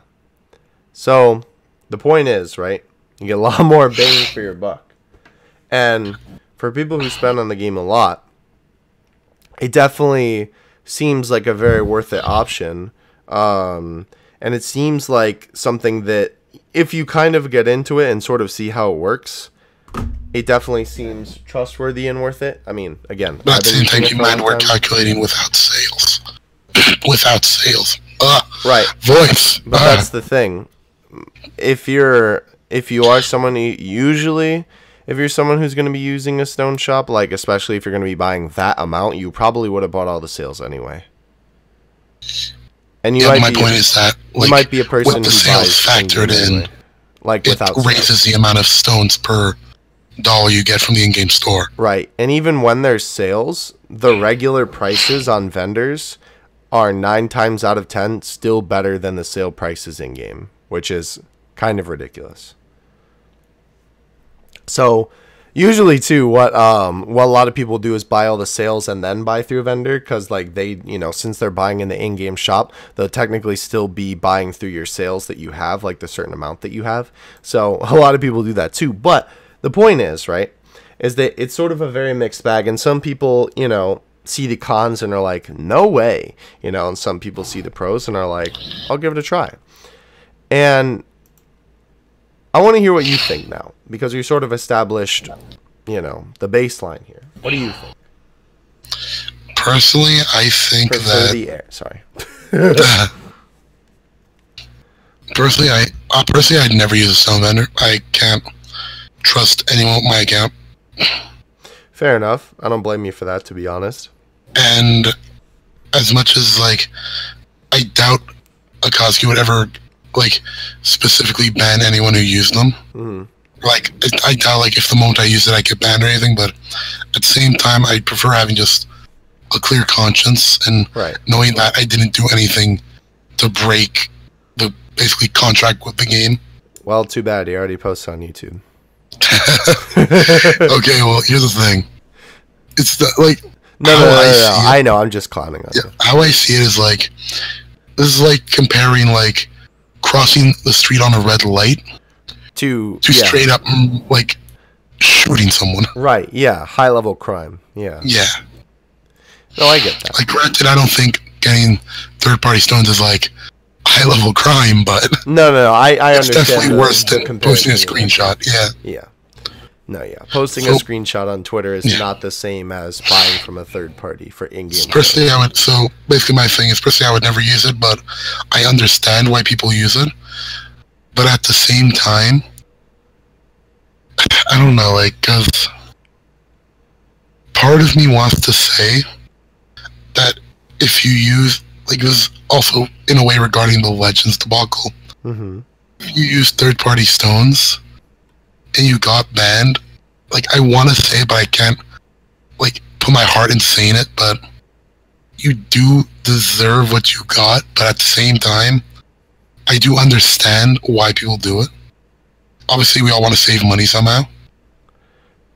So, the point is, right? You get a lot more bang for your buck. And for people who spend on the game a lot, it definitely seems like a very worth it option. And it seems like something that if you kind of get into it and sort of see how it works, it definitely seems trustworthy and worth it. I mean, again, but at the same time, you mind we're calculating without sales. Without sales. Right. Voice. But that's the thing. If you are someone if you're someone who's going to be using a stone shop, like especially if you're going to be buying that amount, you probably would have bought all the sales anyway. And my point is that you might be a person with the who sales buys factored in, anyway, like without it raises the amount of stones per dollar you get from the in-game store. Right. And even when there's sales, the regular prices on vendors are 9 times out of 10 still better than the sale prices in-game, which is kind of ridiculous. So usually too, what a lot of people do is buy all the sales and then buy through a vendor, because like they, since they're buying in the in-game shop, they'll technically still be buying through your sales that you have, like the certain amount that you have. So a lot of people do that too. But the point is, right, is that it's sort of a very mixed bag, and some people, see the cons and are like, no way, and some people see the pros and are like, I'll give it a try. And I want to hear what you think now, because you sort of established, the baseline here. What do you think? Personally, I think that the air. Sorry. Personally, I'd never use a stone vendor. I can't trust anyone with my account. Fair enough. I don't blame you for that, to be honest. And as much as I doubt Akatsuki would ever specifically ban anyone who used them. Mm-hmm. I doubt if the moment I use it I get banned or anything, but at the same time I prefer having just a clear conscience and knowing that I didn't do anything to break the basically contract with the game. Well, too bad. He already posted on YouTube. Okay, well, here's the thing. It's No. I know. I'm just clowning on you. How I see it is this is comparing crossing the street on a red light to straight up shooting someone. Right. Yeah. High level crime. Yeah. Yeah. No, I get that. Granted, I don't think getting third party stones is high-level crime, but no. I it's understand. Definitely worse than posting a comparison. screenshot. Yeah. Yeah. No, yeah. Posting a screenshot on Twitter is not the same as buying from a third party for in-game. Personally, so basically my thing is, personally, I would never use it, but I understand why people use it. But at the same time, I don't know, like, because part of me wants to say that if you use, like, it was also in a way regarding the Legends debacle. Mm-hmm. If you use third-party stones and you got banned, like, I want to say, but I can't, like, put my heart in saying it, but you do deserve what you got, but at the same time, I do understand why people do it. Obviously, we all want to save money somehow.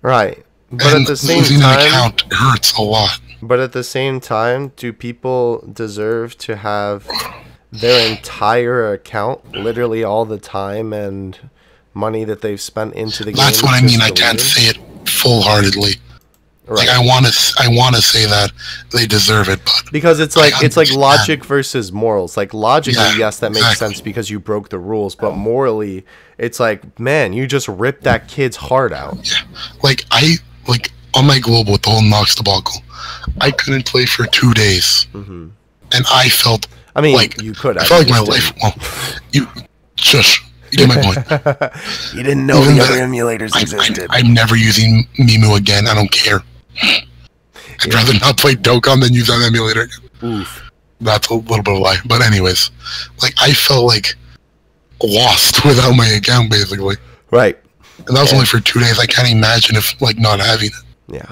Right. But And at the same losing time, an account hurts a lot. But at the same time, do people deserve to have their entire account, literally all the time and money that they've spent into the game? That's what I mean. I can't say it full-heartedly. Right. Like, I want to say that they deserve it, but because it's like logic versus morals. Like, logically, yes, that makes sense because you broke the rules, but morally, it's like, man, you just ripped that kid's heart out. Yeah. Like, on my global with the whole Nox debacle, I couldn't play for 2 days. Mm-hmm. And I felt like you could. I felt like my life. Well, you get my point. You didn't know the other emulators existed. I'm never using Mimu again. I don't care. I'd rather not play Dokkan than use that emulator again. Oof. That's a little bit of a lie. But anyways, like, I felt like lost without my account, basically. Right. And that was only for 2 days. I can't imagine if, like, not having it. Yeah.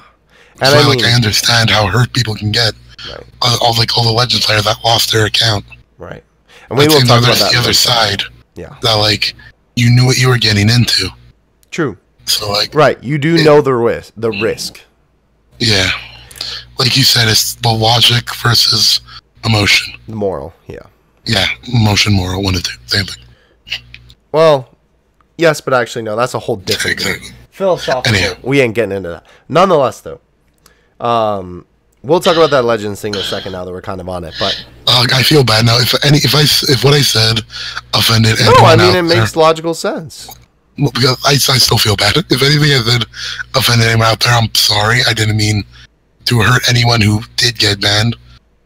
And so, I understand how hurt people can get. Right. All the Legends players that lost their account. Right. And we will talk about that. The other side. Yeah. That, like, you knew what you were getting into. True. So, like, right. You do know the risk. Yeah. Like you said, it's the logic versus emotion. The moral, yeah. Yeah, emotion, moral, one of the two. Same thing. Well, yes, but actually, no. That's a whole different thing. Philosophical. Anyhow. We ain't getting into that. Nonetheless, though, we'll talk about that Legends thing in a second now that we're kind of on it. But I feel bad now. If what I said offended anyone I mean, it makes logical sense. Well, because I still feel bad. If anything I said offended anyone out there, I'm sorry. I didn't mean to hurt anyone who did get banned.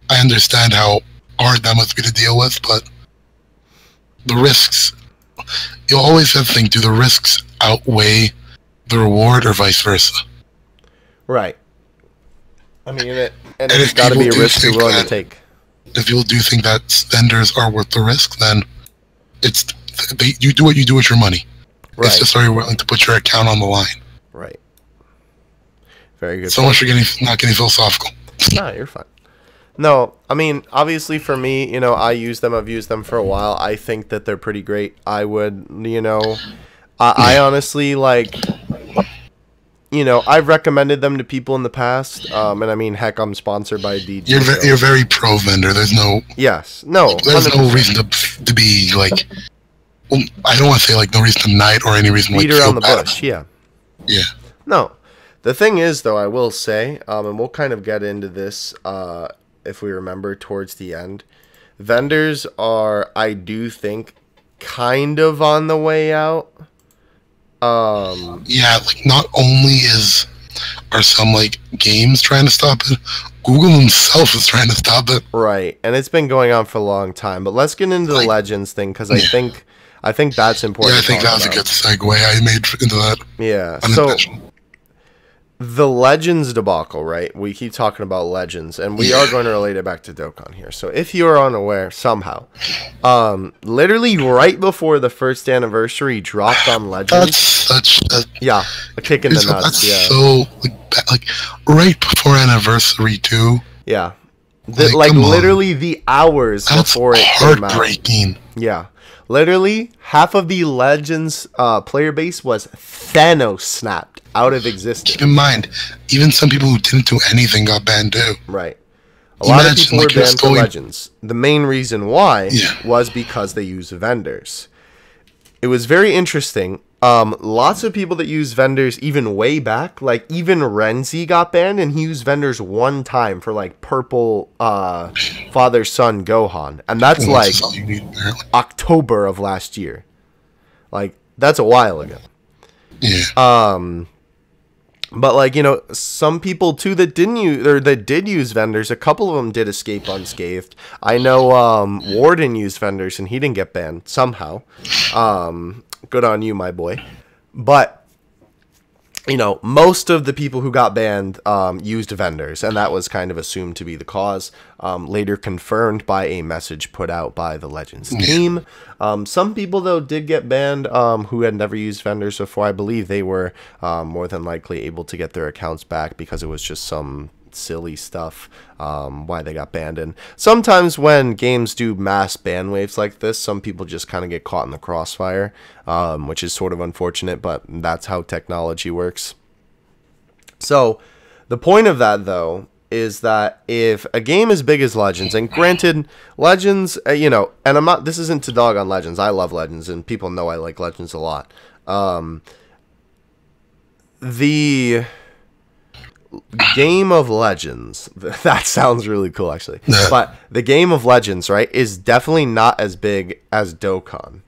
I understand how hard that must be to deal with, but the risks, you'll always have to think, do the risks outweigh the reward or vice versa? Right. I mean, it's got to be a risk you're willing to take. If people do think that vendors are worth the risk, then you do what you do with your money. Right. It's just, are you willing to put your account on the line? Right. Very good. So much for not getting philosophical. No, you're fine. No, I mean, obviously for me, I've used them for a while. I think that they're pretty great. I would, I honestly, I've recommended them to people in the past. And I mean, heck, I'm sponsored by DG. You're very pro vendor. There's no... Yes. No. There's 100%. No reason to be, well, I don't want to say, no reason to night or any reason, beat around the bush, yeah. Yeah. No. The thing is, though, I will say, and we'll kind of get into this, if we remember, towards the end. Vendors are, I do think, kind of on the way out. Yeah, not only are some, games trying to stop it, Google himself is trying to stop it. Right, and it's been going on for a long time. But let's get into the Legends thing, because I think that's important. Yeah, I think that was a good segue I made into that. Yeah, so the Legends debacle, right? We keep talking about Legends, and we are going to relate it back to Dokkan here. So if you are unaware somehow, literally right before the first anniversary dropped on Legends. That's such a... Yeah, a kick in the nuts. That's so, right before anniversary too. Yeah. Literally the hours before it came out. Heartbreaking. Yeah. Literally, half of the Legends player base was Thanos snapped out of existence. Keep in mind, even some people who didn't do anything got banned too. Right. A lot of people were banned for Legends. The main reason why was because they used vendors. It was very interesting. Lots of people that use vendors even way back, like even Renzi got banned, and he used vendors one time for like purple father-son Gohan, and that's like October of last year. Like, that's a while ago. Yeah. But like, you know, some people too that didn't use, or that did use vendors, a couple of them did escape unscathed. I know Warden used vendors and he didn't get banned somehow. Good on you, my boy. But you know, most of the people who got banned used vendors, and that was kind of assumed to be the cause. Later confirmed by a message put out by the Legends team. Some people, though, did get banned who had never used vendors before. I believe they were more than likely able to get their accounts back because it was just some silly stuff why they got banned. And sometimes when games do mass ban waves like this, some people just kind of get caught in the crossfire, which is sort of unfortunate, but that's how technology works. So the point of that, though, is that if a game as big as Legends, and granted, Legends, you know, and I'm not, this isn't to dog on Legends, I love Legends, and people know I like Legends a lot. The game of Legends, that sounds really cool, actually, but the game of Legends, right, is definitely not as big as Dokkan.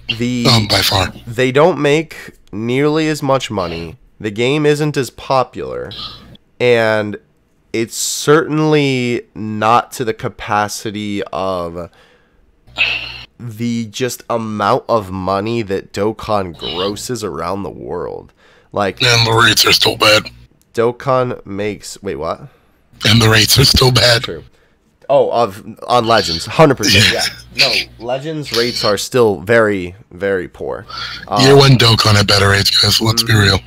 By far. They don't make nearly as much money, the game isn't as popular, and it's certainly not to the capacity of the just amount of money that Dokkan grosses around the world. Like, and the rates are still bad. Dokkan makes... Wait, what? And the rates are still bad. True. Oh, on Legends, 100%. Yeah. No, Legends rates are still very, very poor. Year one Dokkan had better rates, guys. Let's be real.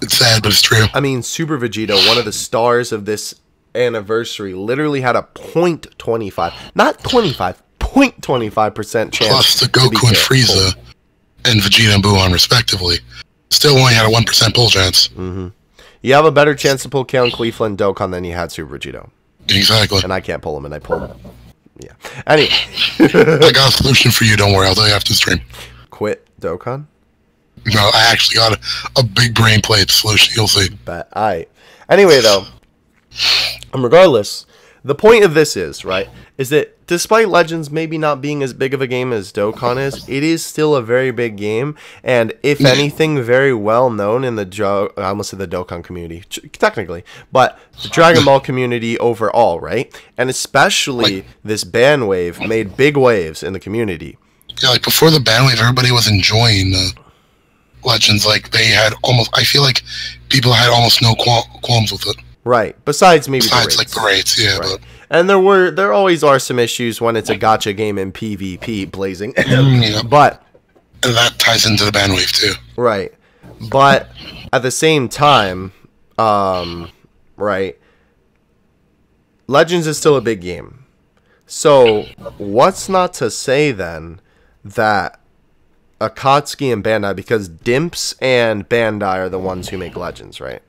It's sad, but it's true. I mean, Super Vegito, one of the stars of this anniversary, literally had a 0.25, not 25, 0.25% chance. Plus the Goku and Frieza and Vegeta and Buon, respectively, still only had a 1% pull chance. Mm-hmm. You have a better chance to pull Kale Cleveland Dokkan than you had Super Vegito. Exactly. And I can't pull him, and I pulled him. Yeah. Anyway. I got a solution for you, don't worry, I'll tell you after the stream. Quit Dokkan? No, I actually got a big brain plate solution, you'll see. But anyway, though, regardless, the point of this is, right, is that despite Legends maybe not being as big of a game as Dokkan is, it is still a very big game, and if anything, very well known in the I almost said the Dokkan community, technically, but the Dragon Ball community overall, right? And especially this ban wave made big waves in the community. Yeah, like before the ban wave, everybody was enjoying Legends. Like they had almost, I feel like people had almost no qualms with it. Right. Besides maybe the rates. Like the rates, yeah. Right. And there always are some issues when it's a gacha game in PvP blazing. Yeah. But and that ties into the ban wave too. Right. But at the same time, right, Legends is still a big game. So what's not to say then that Akatsuki and Bandai, because Dimps and Bandai are the ones who make Legends, right?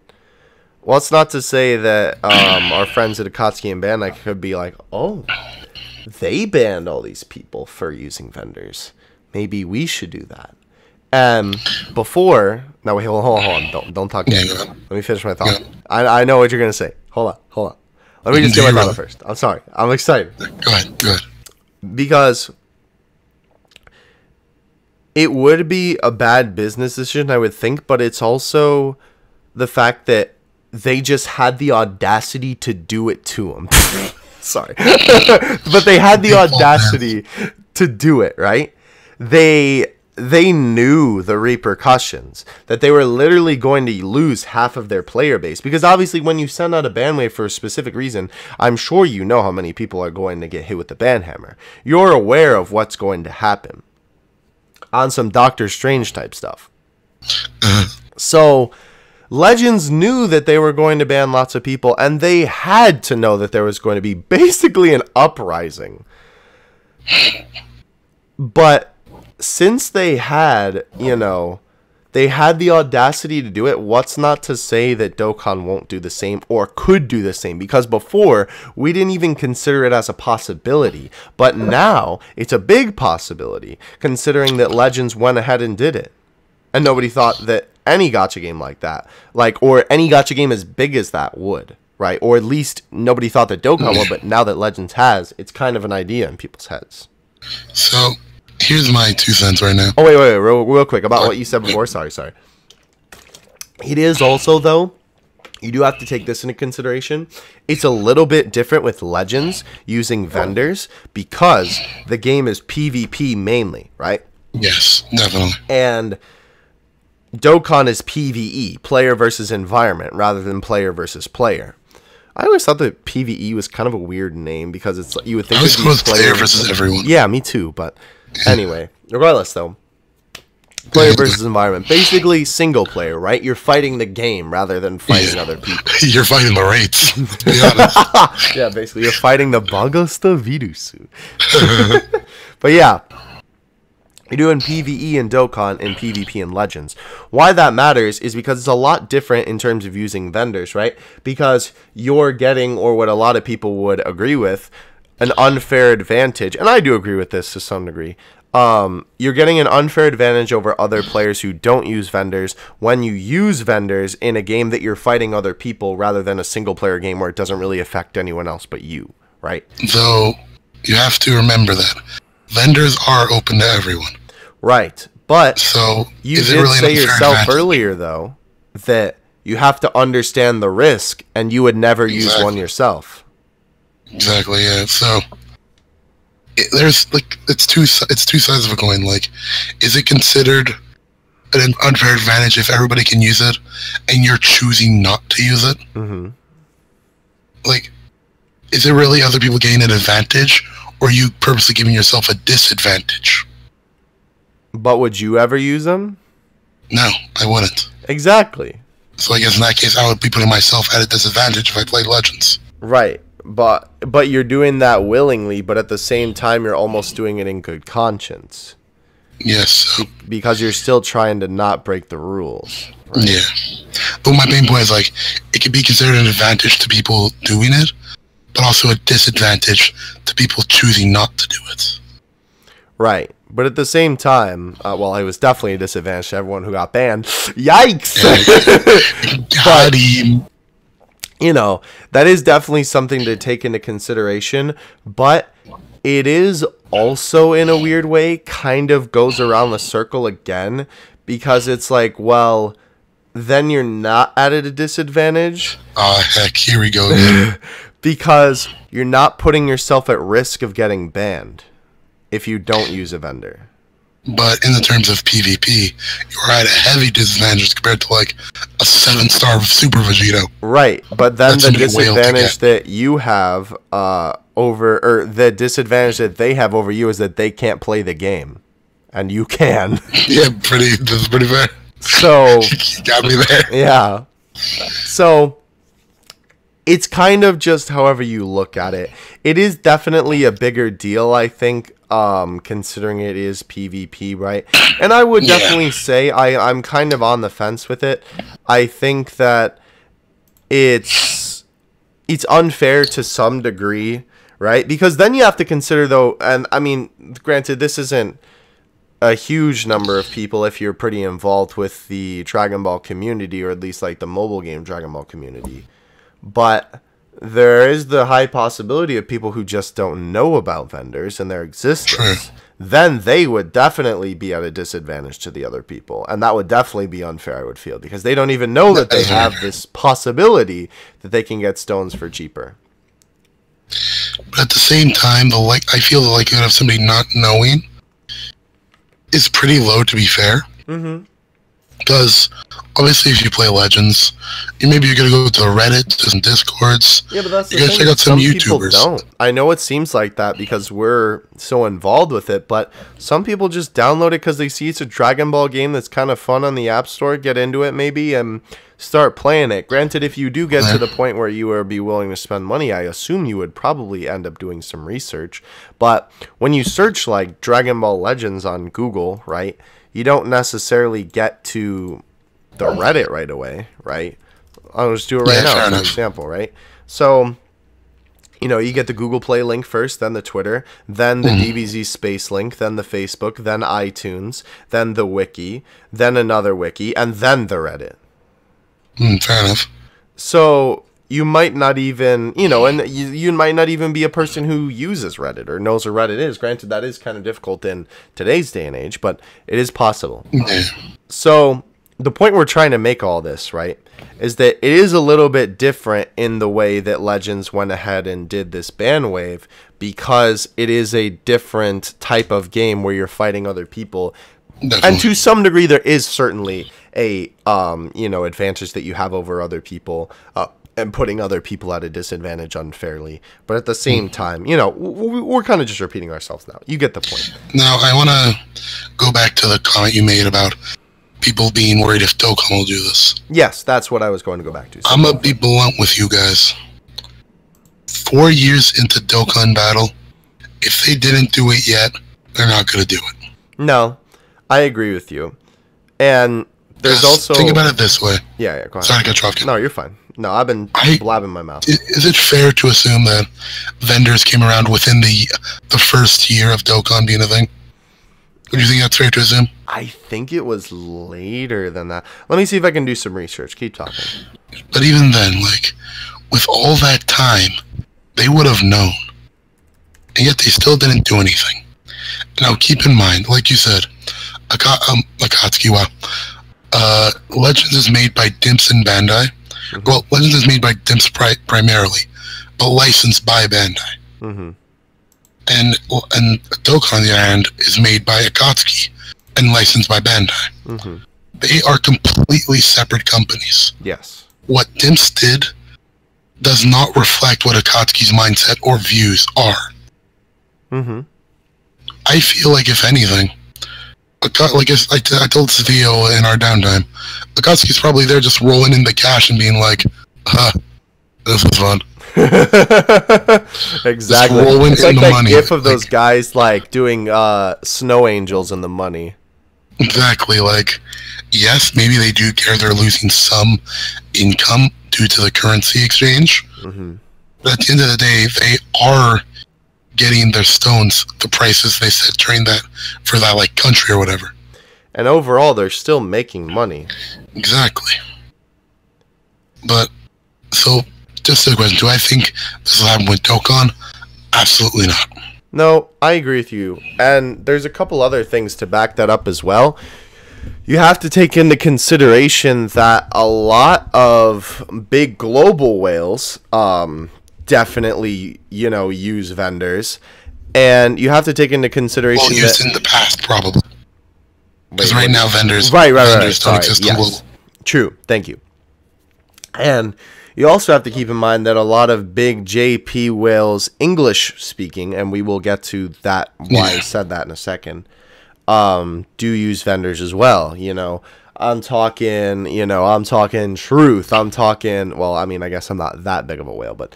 Well, it's not to say that our friends at Akatsuki and Bandai could be like, oh, they banned all these people for using vendors. Maybe we should do that. Before... No, wait, hold on. Don't talk to me. Let me finish my thought. I know what you're going to say. Hold on. Let me just get my thought first. I'm sorry. I'm excited. Go ahead. Because it would be a bad business decision, I would think, but it's also the fact that they just had the audacity to do it to him. Sorry. But they had the audacity to do it, right? They knew the repercussions, that they were literally going to lose half of their player base. Because obviously when you send out a ban wave for a specific reason, I'm sure you know how many people are going to get hit with the ban hammer. You're aware of what's going to happen on some Doctor Strange type stuff. So Legends knew that they were going to ban lots of people, and they had to know that there was going to be basically an uprising. But since they had, they had the audacity to do it, what's not to say that Dokkan won't do the same or could do the same? Because before, we didn't even consider it as a possibility. But now, it's a big possibility, considering that Legends went ahead and did it. And nobody thought that any gacha game like that, or any gacha game as big as that would, right? Or at least nobody thought that Dokkan would, but now that Legends has, it's kind of an idea in people's heads. So, here's my 2 cents right now. Oh, wait, real quick, about what you said before. Sorry. It is also, though, you do have to take this into consideration. It's a little bit different with Legends using vendors because the game is PvP mainly, right? Yes, definitely. And Dokkan is PvE, player versus environment, rather than player versus player. I always thought that PvE was kind of a weird name because it's you would think I was supposed player versus everyone. Yeah, me too. But anyway, regardless though, player versus environment, basically single player, right? You're fighting the game rather than fighting other people. You're fighting the rates. To be honest. Yeah, basically you're fighting the Bagosta Virusu. But yeah. You're doing PvE and Dokkan and PvP and Legends. Why that matters is because it's a lot different in terms of using vendors, right? Because you're getting, or what a lot of people would agree with, an unfair advantage. And I do agree with this to some degree. You're getting an unfair advantage over other players who don't use vendors when you use vendors in a game that you're fighting other people rather than a single player game where it doesn't really affect anyone else but you, right? Though, you have to remember that vendors are open to everyone. Right. But so you did really say yourself earlier, though, that you have to understand the risk, and you would never use one yourself. Exactly, yeah. So, there's, it's two sides of a coin. Like, is it considered an unfair advantage if everybody can use it, and you're choosing not to use it? Mm-hmm. Like, is it really other people getting an advantage, or are you purposely giving yourself a disadvantage? But would you ever use them? No, I wouldn't. Exactly. So I guess in that case, I would be putting myself at a disadvantage if I played Legends. Right. But you're doing that willingly, but at the same time, you're almost doing it in good conscience. Yes. So. Because you're still trying to not break the rules. Right? Yeah. But my main point is, like, it could be considered an advantage to people doing it, but also a disadvantage to people choosing not to do it. Right. But at the same time, well, it was definitely a disadvantage to everyone who got banned. Yikes! Got him. You know, that is definitely something to take into consideration. But it is also, in a weird way, kind of goes around the circle again. Because it's like, well, then you're not at a disadvantage. Oh, heck, here we go again. Because you're not putting yourself at risk of getting banned if you don't use a vendor. But in the terms of PvP, you're at a heavy disadvantage compared to, like, a 7-star Super Vegito. Right, but then the disadvantage that you have or the disadvantage that they have over you is that they can't play the game. And you can. Yeah, this is pretty fair. So... You got me there. Yeah. So... It's kind of just however you look at it. It is definitely a bigger deal, I think, considering it is PvP, right? And I would definitely say I'm kind of on the fence with it. I think that it's unfair to some degree, right? Because then you have to consider, though, and I mean, granted, this isn't a huge number of people if you're pretty involved with the Dragon Ball community, or at least like the mobile game Dragon Ball community. But there is the high possibility of people who just don't know about vendors and their existence. Then they would definitely be at a disadvantage to the other people. And that would definitely be unfair, I would feel, because they don't even know that they have this possibility that they can get stones for cheaper. But at the same time, I feel the likelihood of somebody not knowing is pretty low, to be fair. Mm-hmm. Because obviously, if you play Legends, maybe you're gonna go to Reddit, to some Discords. Yeah, but that's the thing. Check out some YouTubers. Don't. I know it seems like that because we're so involved with it, but some people just download it because they see it's a Dragon Ball game that's kind of fun on the App Store. Get into it maybe and start playing it. Granted, if you do get to the point where you would be willing to spend money, I assume you would probably end up doing some research. But when you search like Dragon Ball Legends on Google, right? You don't necessarily get to the Reddit right away, right? I'll just do it right now, for example, right? So You get the Google Play link first, then the Twitter, then the DBZ Space link, then the Facebook, then iTunes, then the Wiki, then another Wiki, and then the Reddit. Fair enough. So you might not even, and you might not even be a person who uses Reddit or knows where Reddit is. Granted, that is kind of difficult in today's day and age, but it is possible. Yeah. So the point we're trying to make all this, right, is that it is a little bit different in the way that Legends went ahead and did this ban wave, because it is a different type of game where you're fighting other people. Definitely. And to some degree, there is certainly a advantage that you have over other people, and putting other people at a disadvantage unfairly. But at the same time, we're kind of just repeating ourselves now. You get the point. Now, I want to go back to the comment you made about people being worried if Dokkan will do this. Yes, that's what I was going to go back to. So I'm going to be blunt with you guys. 4 years into Dokkan battle, if they didn't do it yet, they're not going to do it. No, I agree with you. And there's also... Think about it this way. Yeah, go ahead. Sorry to cut you off. No, you're fine. No, I've been blabbing my mouth. Is it fair to assume that vendors came around within the first year of Dokkan being a thing? Would you think that's fair to assume? I think it was later than that. Let me see if I can do some research. Keep talking. But even then, with all that time, they would have known. And yet they still didn't do anything. Now, keep in mind, like you said, Akatsuki, Legends is made by Dimps and Bandai. Mm-hmm. Well, Legends is made by Dimps primarily, but licensed by Bandai. Mm-hmm. And Dokkan, on the other hand, is made by Akatsuki and licensed by Bandai. Mm-hmm. They are completely separate companies. Yes. What Dimps did does not reflect what Akatsuki's mindset or views are. Mm-hmm. I feel like, if anything, I told this video in our downtime, Akatsuki's probably there just rolling in the cash and being like, this was fun. Exactly. It's like that gif of those guys doing snow angels in the money. Exactly. Yes, maybe they do care they're losing some income due to the currency exchange. Mm-hmm. But at the end of the day, they are getting their stones the prices they set during that for that country or whatever. And overall, they're still making money. Exactly. But so, just a question: do I think this will happen with Dokkan? Absolutely not. No, I agree with you. And there's a couple other things to back that up as well. You have to take into consideration that a lot of big global whales definitely, use vendors. And you have to take into consideration used in the past, probably. Because right now, vendors don't exist in global. True, thank you. And you also have to keep in mind that a lot of big JP whales, English speaking, and we will get to that, why I said that in a second, do use vendors as well. I'm talking Truth. I'm talking, well, I mean, I guess I'm not that big of a whale, but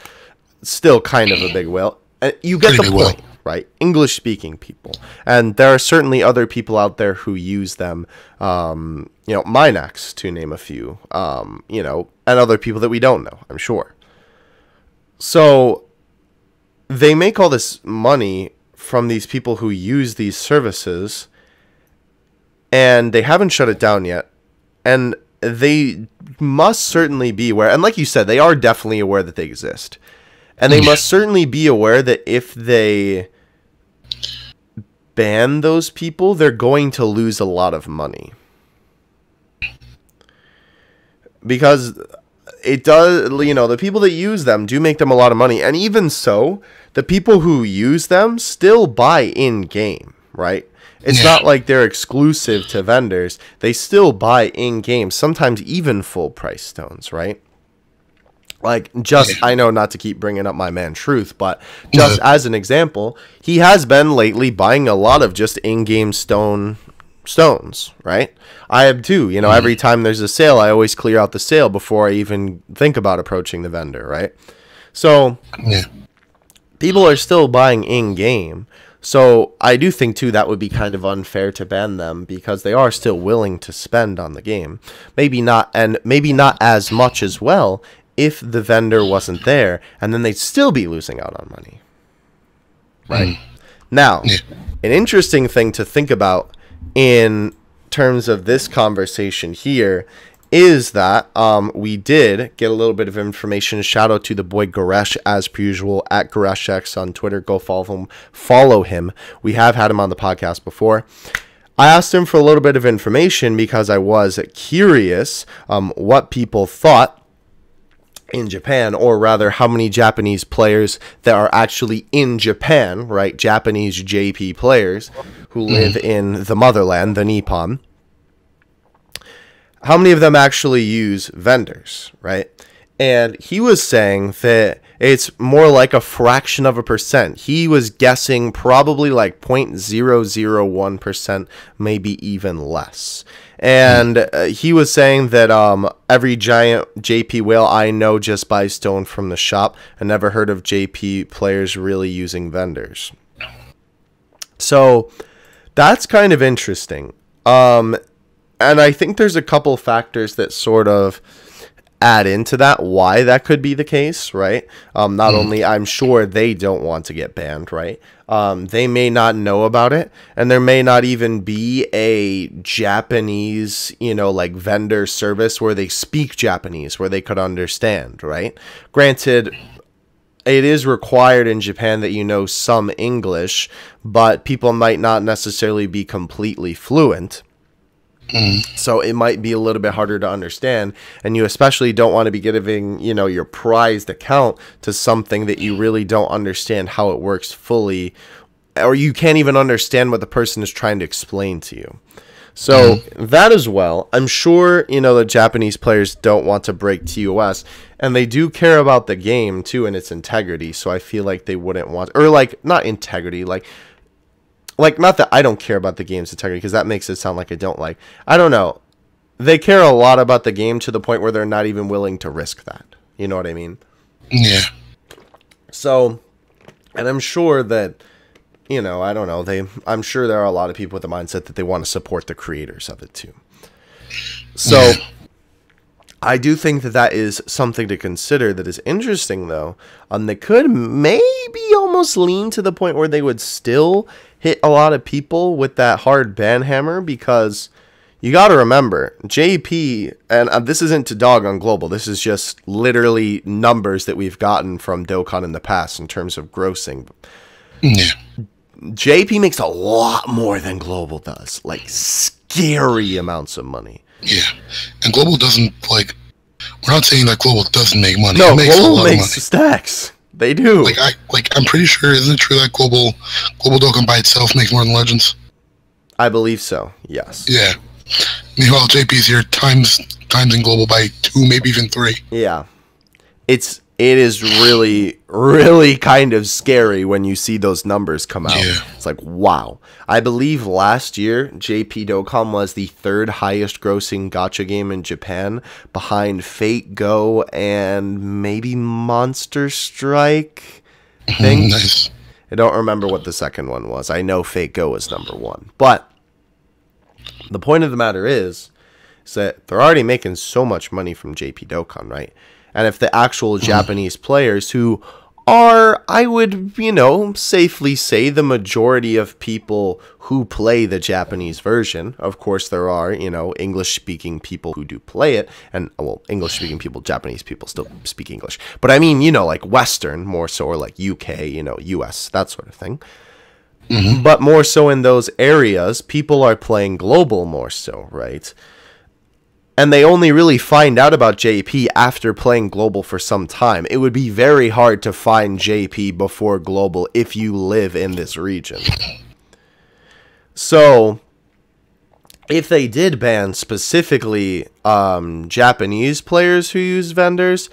still kind of a big whale. You get the point, right? English speaking people. And there are certainly other people out there who use them, Minax, to name a few, and other people that we don't know, I'm sure. So they make all this money from these people who use these services, and they haven't shut it down yet. And they must certainly be aware, and like you said, they are definitely aware that they exist. And they must certainly be aware that if they ban those people, they're going to lose a lot of money. Because it does, the people that use them do make them a lot of money. And even so, the people who use them still buy in-game, right? It's not like they're exclusive to vendors. They still buy in-game, sometimes even full-price stones, right? I know not to keep bringing up my man Truth, but just as an example, he has been lately buying a lot of just in-game stones, right? I have too. Every time there's a sale, I always clear out the sale before I even think about approaching the vendor, right? So, people are still buying in-game. So, I do think, too, that would be kind of unfair to ban them because they are still willing to spend on the game. Maybe not as much as well if the vendor wasn't there, and then they'd still be losing out on money. Right? Now, an interesting thing to think about in terms of this conversation here is that we did get a little bit of information. Shout out to the boy Goresh, as per usual, at GoreshX on Twitter. Go follow him. We have had him on the podcast before. I asked him for a little bit of information because I was curious what people thought in Japan, or rather how many Japanese players that are actually in Japan, right? Japanese JP players who live in the motherland, the Nippon. How many of them actually use vendors, right? And he was saying that it's more like a fraction of a percent. He was guessing probably like 0.001%, maybe even less. And he was saying that every giant JP whale I know just buys stone from the shop. I never heard of JP players really using vendors. So that's kind of interesting. And I think there's a couple factors that sort of add into that, why that could be the case, right? Not only, I'm sure they don't want to get banned, right? They may not know about it, and there may not even be a Japanese, like vendor service where they speak Japanese, where they could understand, right? Granted, it is required in Japan that you know some English, but people might not necessarily be completely fluent. So it might be a little bit harder to understand, and you especially don't want to be giving, your prized account to something that you really don't understand how it works fully, or you can't even understand what the person is trying to explain to you. So that as well, I'm sure, the Japanese players don't want to break TOS, and they do care about the game too and its integrity. So I feel like they wouldn't want, or like not integrity, like not that I don't care about the game's integrity, because that makes it sound like I don't like. I don't know. They care a lot about the game to the point where they're not even willing to risk that. You know what I mean? Yeah. So, and I'm sure that, I don't know. I'm sure there are a lot of people with the mindset that they want to support the creators of it too. So, I do think that is something to consider that is interesting, though. They could maybe almost lean to the point where they would still hit a lot of people with that hard ban hammer, because you got to remember, JP, and this isn't to dog on Global, this is just literally numbers that we've gotten from Dokkan in the past in terms of grossing. Yeah. JP makes a lot more than Global does, like scary amounts of money. Yeah, and Global doesn't, we're not saying that Global doesn't make money. No, it makes Global makes stacks. They do. I'm pretty sure, isn't it true that Global Dokkan by itself makes more than Legends? I believe so, yes. Yeah. Meanwhile, JP's here times in Global by 2, maybe even 3. Yeah. It is really, really kind of scary when you see those numbers come out. Yeah. It's like, wow. I believe last year, JP Dokkan was the 3rd highest grossing gacha game in Japan, behind Fate Go and maybe Monster Strike. Nice. I don't remember what the second one was. I know Fate Go was number 1. But the point of the matter is that they're already making so much money from JP Dokkan, right? And if the actual Japanese players, who are, I would, safely say the majority of people who play the Japanese version, of course there are, English-speaking people who do play it, and, well, English-speaking people, Japanese people still speak English. But I mean, like Western more so, or like UK, US, that sort of thing. But more so in those areas, people are playing Global more so, right? And they only really find out about JP after playing Global for some time. It would be very hard to find JP before Global if you live in this region. So, if they did ban specifically Japanese players who use vendors,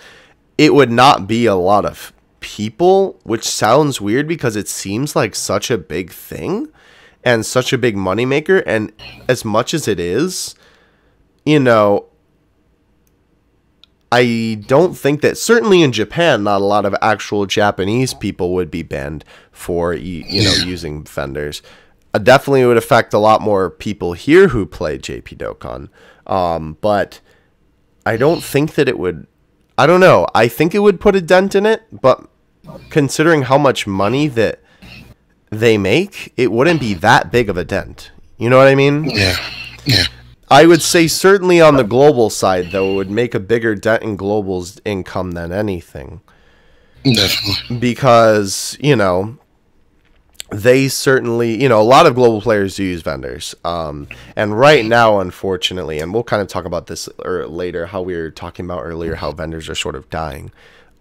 it would not be a lot of people, which sounds weird because it seems like such a big thing and such a big moneymaker. And as much as it is, I don't think that, certainly in Japan, not a lot of actual Japanese people would be banned for, using vendors. Definitely would affect a lot more people here who play JP Dokkan. But I don't think that it would, I don't know. I think it would put a dent in it, but considering how much money that they make, it wouldn't be that big of a dent. You know what I mean? Yeah. Yeah. I would say certainly on the global side, though, it would make a bigger dent in global's income than anything. Definitely. Because, you know, they certainly, you know, a lot of global players do use vendors. And right now, unfortunately, and we'll kind of talk about this later, how we were talking about earlier, how vendors are sort of dying.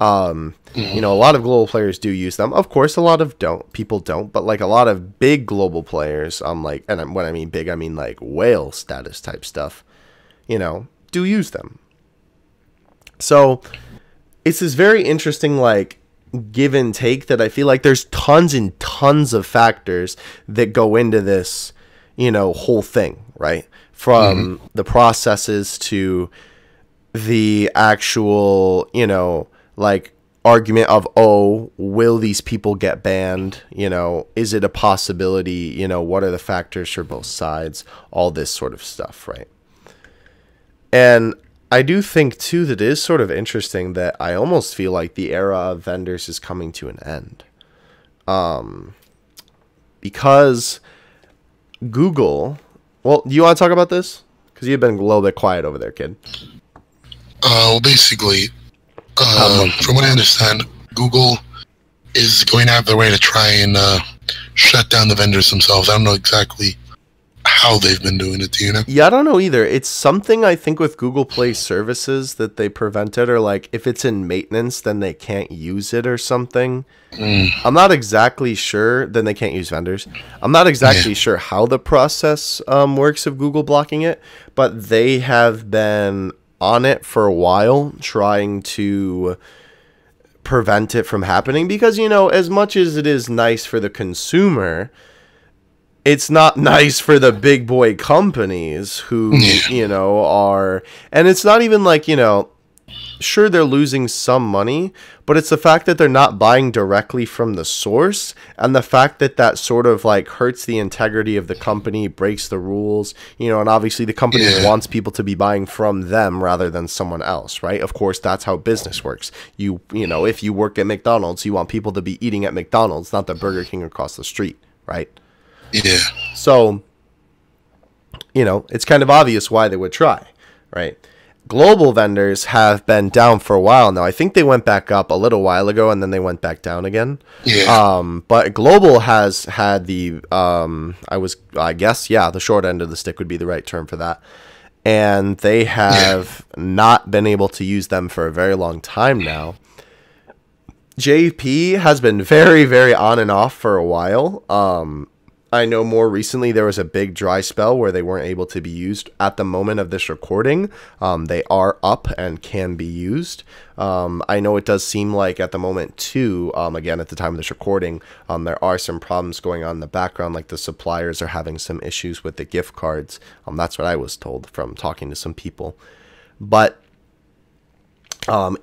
You know, a lot of global players do use them. Of course, a lot of people don't, but like a lot of big global players, like, and when I mean big, I mean like whale status type stuff, you know, do use them. So it's this very interesting, like, give and take that I feel like there's tons and tons of factors that go into this, you know, whole thing, right? From the processes to the actual, you know, like argument of, oh, will these people get banned? You know, is it a possibility? You know, what are the factors for both sides? All this sort of stuff, right? And I do think, too, that it is sort of interesting that I almost feel like the era of vendors is coming to an end. Because Google... Well, do you want to talk about this? Because you've been a little bit quiet over there, kid. Well, basically, from what I understand, Google is going out of their way to try and shut down the vendors themselves. I don't know exactly how they've been doing it, do you know? Yeah, I don't know either. It's something I think with Google Play services that they prevented, or like if it's in maintenance, then they can't use it or something. I'm not exactly sure. Then they can't use vendors. I'm not exactly sure how the process works of Google blocking it, but they have been on it for a while trying to prevent it from happening because, you know, as much as it is nice for the consumer, it's not nice for the big boy companies who, you know, are... And it's not even like, you know, sure, they're losing some money, but it's the fact that they're not buying directly from the source, and the fact that that sort of, like, hurts the integrity of the company, breaks the rules, you know, and obviously the company wants people to be buying from them rather than someone else, right? Of course, that's how business works. You know, if you work at McDonald's, you want people to be eating at McDonald's, not the Burger King across the street, right? Yeah. So, you know, it's kind of obvious why they would try, right? Global vendors have been down for a while now. I think they went back up a little while ago and then they went back down again. Yeah. But global has had the, I guess, the short end of the stick would be the right term for that. And they have not been able to use them for a very long time now. JP has been very, very on and off for a while. I know more recently there was a big dry spell where they weren't able to be used at the moment of this recording. They are up and can be used. I know it does seem like at the moment too, again at the time of this recording, there are some problems going on in the background, like the suppliers are having some issues with the gift cards. That's what I was told from talking to some people. But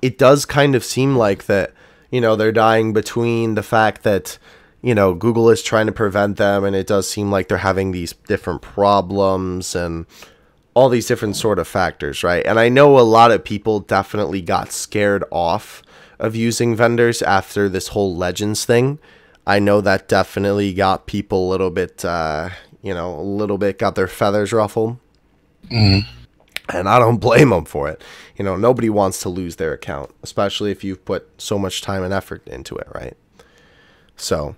it does kind of seem like that, you know, they're dying between the fact that, you know, Google is trying to prevent them, and it does seem like they're having these different problems and all these different sort of factors, right? And I know a lot of people definitely got scared off of using vendors after this whole Legends thing. I know that definitely got people a little bit, you know, a little bit got their feathers ruffled. And I don't blame them for it. You know, nobody wants to lose their account, especially if you've put so much time and effort into it, right? So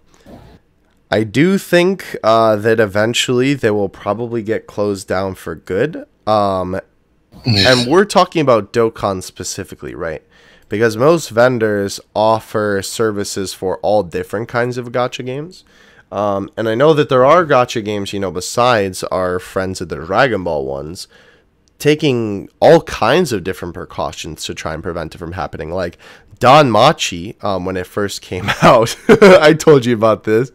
I do think that eventually they will probably get closed down for good. And we're talking about Dokkan specifically, right? Because most vendors offer services for all different kinds of gacha games. And I know that there are gacha games, you know, besides our friends of the Dragon Ball ones, taking all kinds of different precautions to try and prevent it from happening. Like Don Machi, when it first came out, I told you about this.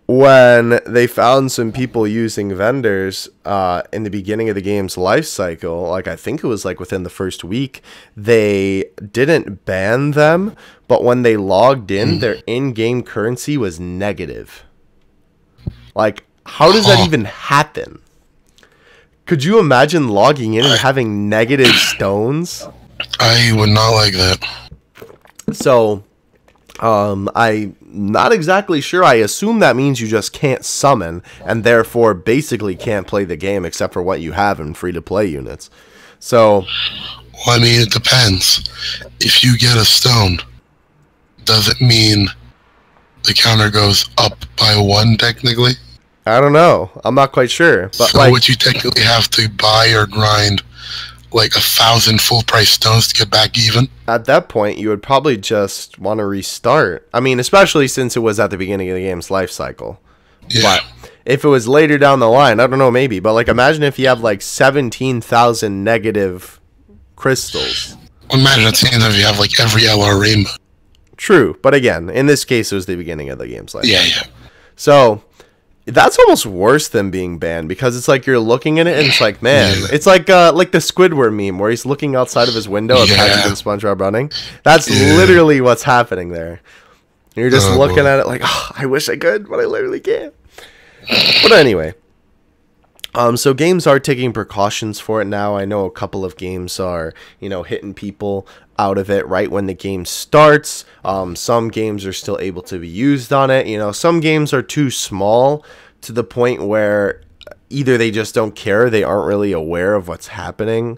When they found some people using vendors in the beginning of the game's life cycle, like I think it was like within the first week, they didn't ban them, but when they logged in, their in-game currency was negative. Like, how does that even happen? Could you imagine logging in and having negative stones? I would not like that. So, I'm not exactly sure. I assume that means you just can't summon, and therefore basically can't play the game except for what you have in free-to-play units. So, well, I mean, it depends. If you get a stone, does it mean the counter goes up by 1 technically? I don't know. I'm not quite sure. But so would you technically have to buy or grind like 1,000 full-price stones to get back even? At that point, you would probably just want to restart. I mean, especially since it was at the beginning of the game's life cycle. Yeah. But if it was later down the line, I don't know, maybe. But like, imagine if you have like 17,000 negative crystals. Imagine that seems if you have like every LR rainbow. True, but again, in this case, it was the beginning of the game's life. Yeah. So that's almost worse than being banned, because it's like you're looking at it and it's like, man, it's like the Squidward meme where he's looking outside of his window at Patrick and SpongeBob running. That's literally what's happening there. You're just looking at it like, oh, I wish I could, but I literally can't. But anyway. So games are taking precautions for it now. I know a couple of games are, hitting people out of it right when the game starts. Some games are still able to be used on it. Some games are too small to the point where either they just don't care, they aren't really aware of what's happening.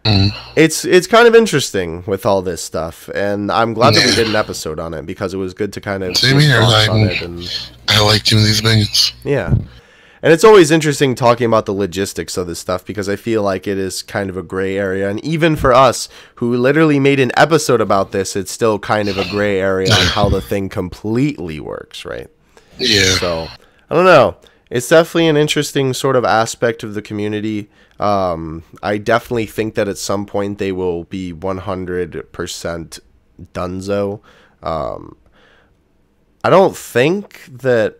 It's kind of interesting with all this stuff, and I'm glad that we did an episode on it, because it was good to kind of Same here. I like doing these things. Yeah. And it's always interesting talking about the logistics of this stuff, because I feel like it is kind of a gray area. And even for us, who literally made an episode about this, it's still kind of a gray area on how the thing completely works, right? Yeah. So, I don't know. It's definitely an interesting sort of aspect of the community. I definitely think that at some point they will be 100% donezo. I don't think that...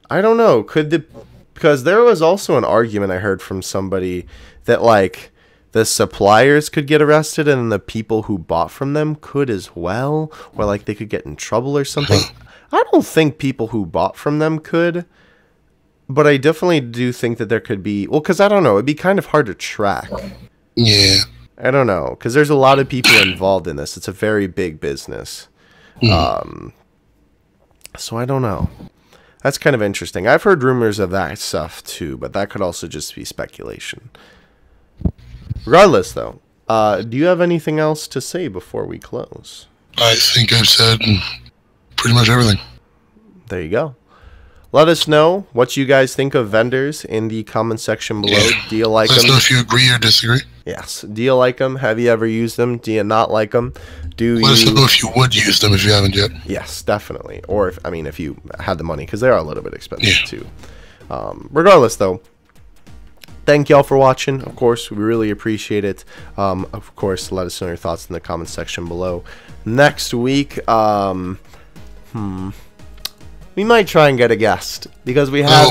I don't know. Because there was also an argument I heard from somebody that like the suppliers could get arrested and the people who bought from them could as well, or like they could get in trouble or something. I don't think people who bought from them could, but I definitely do think that there could be, well, because I don't know, it'd be kind of hard to track. Yeah. I don't know, because there's a lot of people involved in this. It's a very big business. So I don't know. That's kind of interesting. I've heard rumors of that stuff too, but that could also just be speculation. Regardless, though, do you have anything else to say before we close? I think I've said pretty much everything. There you go. Let us know what you guys think of vendors in the comment section below. Yeah. Do you like them? Let us know if you agree or disagree. Yes. Do you like them? Have you ever used them? Do you not like them? Let us know if you would use them if you haven't yet. Yes, definitely. Or if you had the money, because they are a little bit expensive too. Regardless, though, thank y'all for watching. Of course, we really appreciate it. Of course, let us know your thoughts in the comment section below. Next week, we might try and get a guest, because we have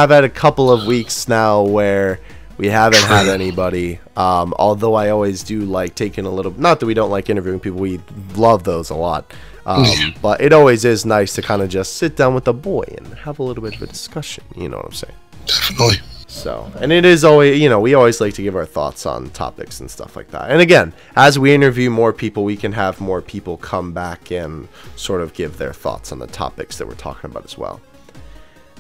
had a couple of weeks now where we haven't had anybody. Although I always do like taking a little, not that we don't like interviewing people, we love those a lot. But it always is nice to kind of just sit down with a boy and have a little bit of a discussion. You know what I'm saying? Definitely. So, and it is always, we always like to give our thoughts on topics and stuff like that. And again, as we interview more people, we can have more people come back and sort of give their thoughts on the topics that we're talking about as well.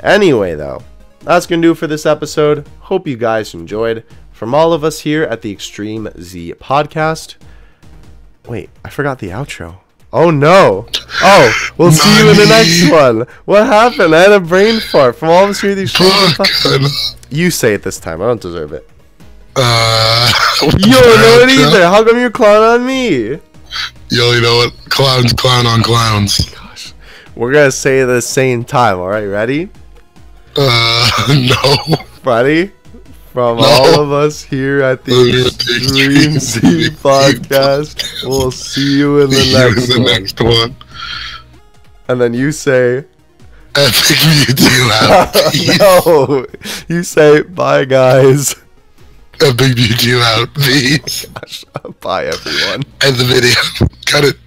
Anyway, though, that's going to do it for this episode. Hope you guys enjoyed. From all of us here at the Extreme Z Podcast. Wait, I forgot the outro. Oh no! Oh, we'll see you in the next one. What happened? I had a brain fart. From all of us here at the Extreme Z Podcast. You say it this time. I don't deserve it. You don't know it either. How come you're clowning on me? You only know what? Clowns clown on clowns. Gosh. We're going to say it at the same time. Alright, ready? No. Ready? From all of us here at the Extreme Z Podcast, we'll see you in the next one. And then you say... Epic Mewtwo out. Peace. No, you say bye, guys. Epic Mewtwo out. Peace. Bye, everyone. End the video. Cut it.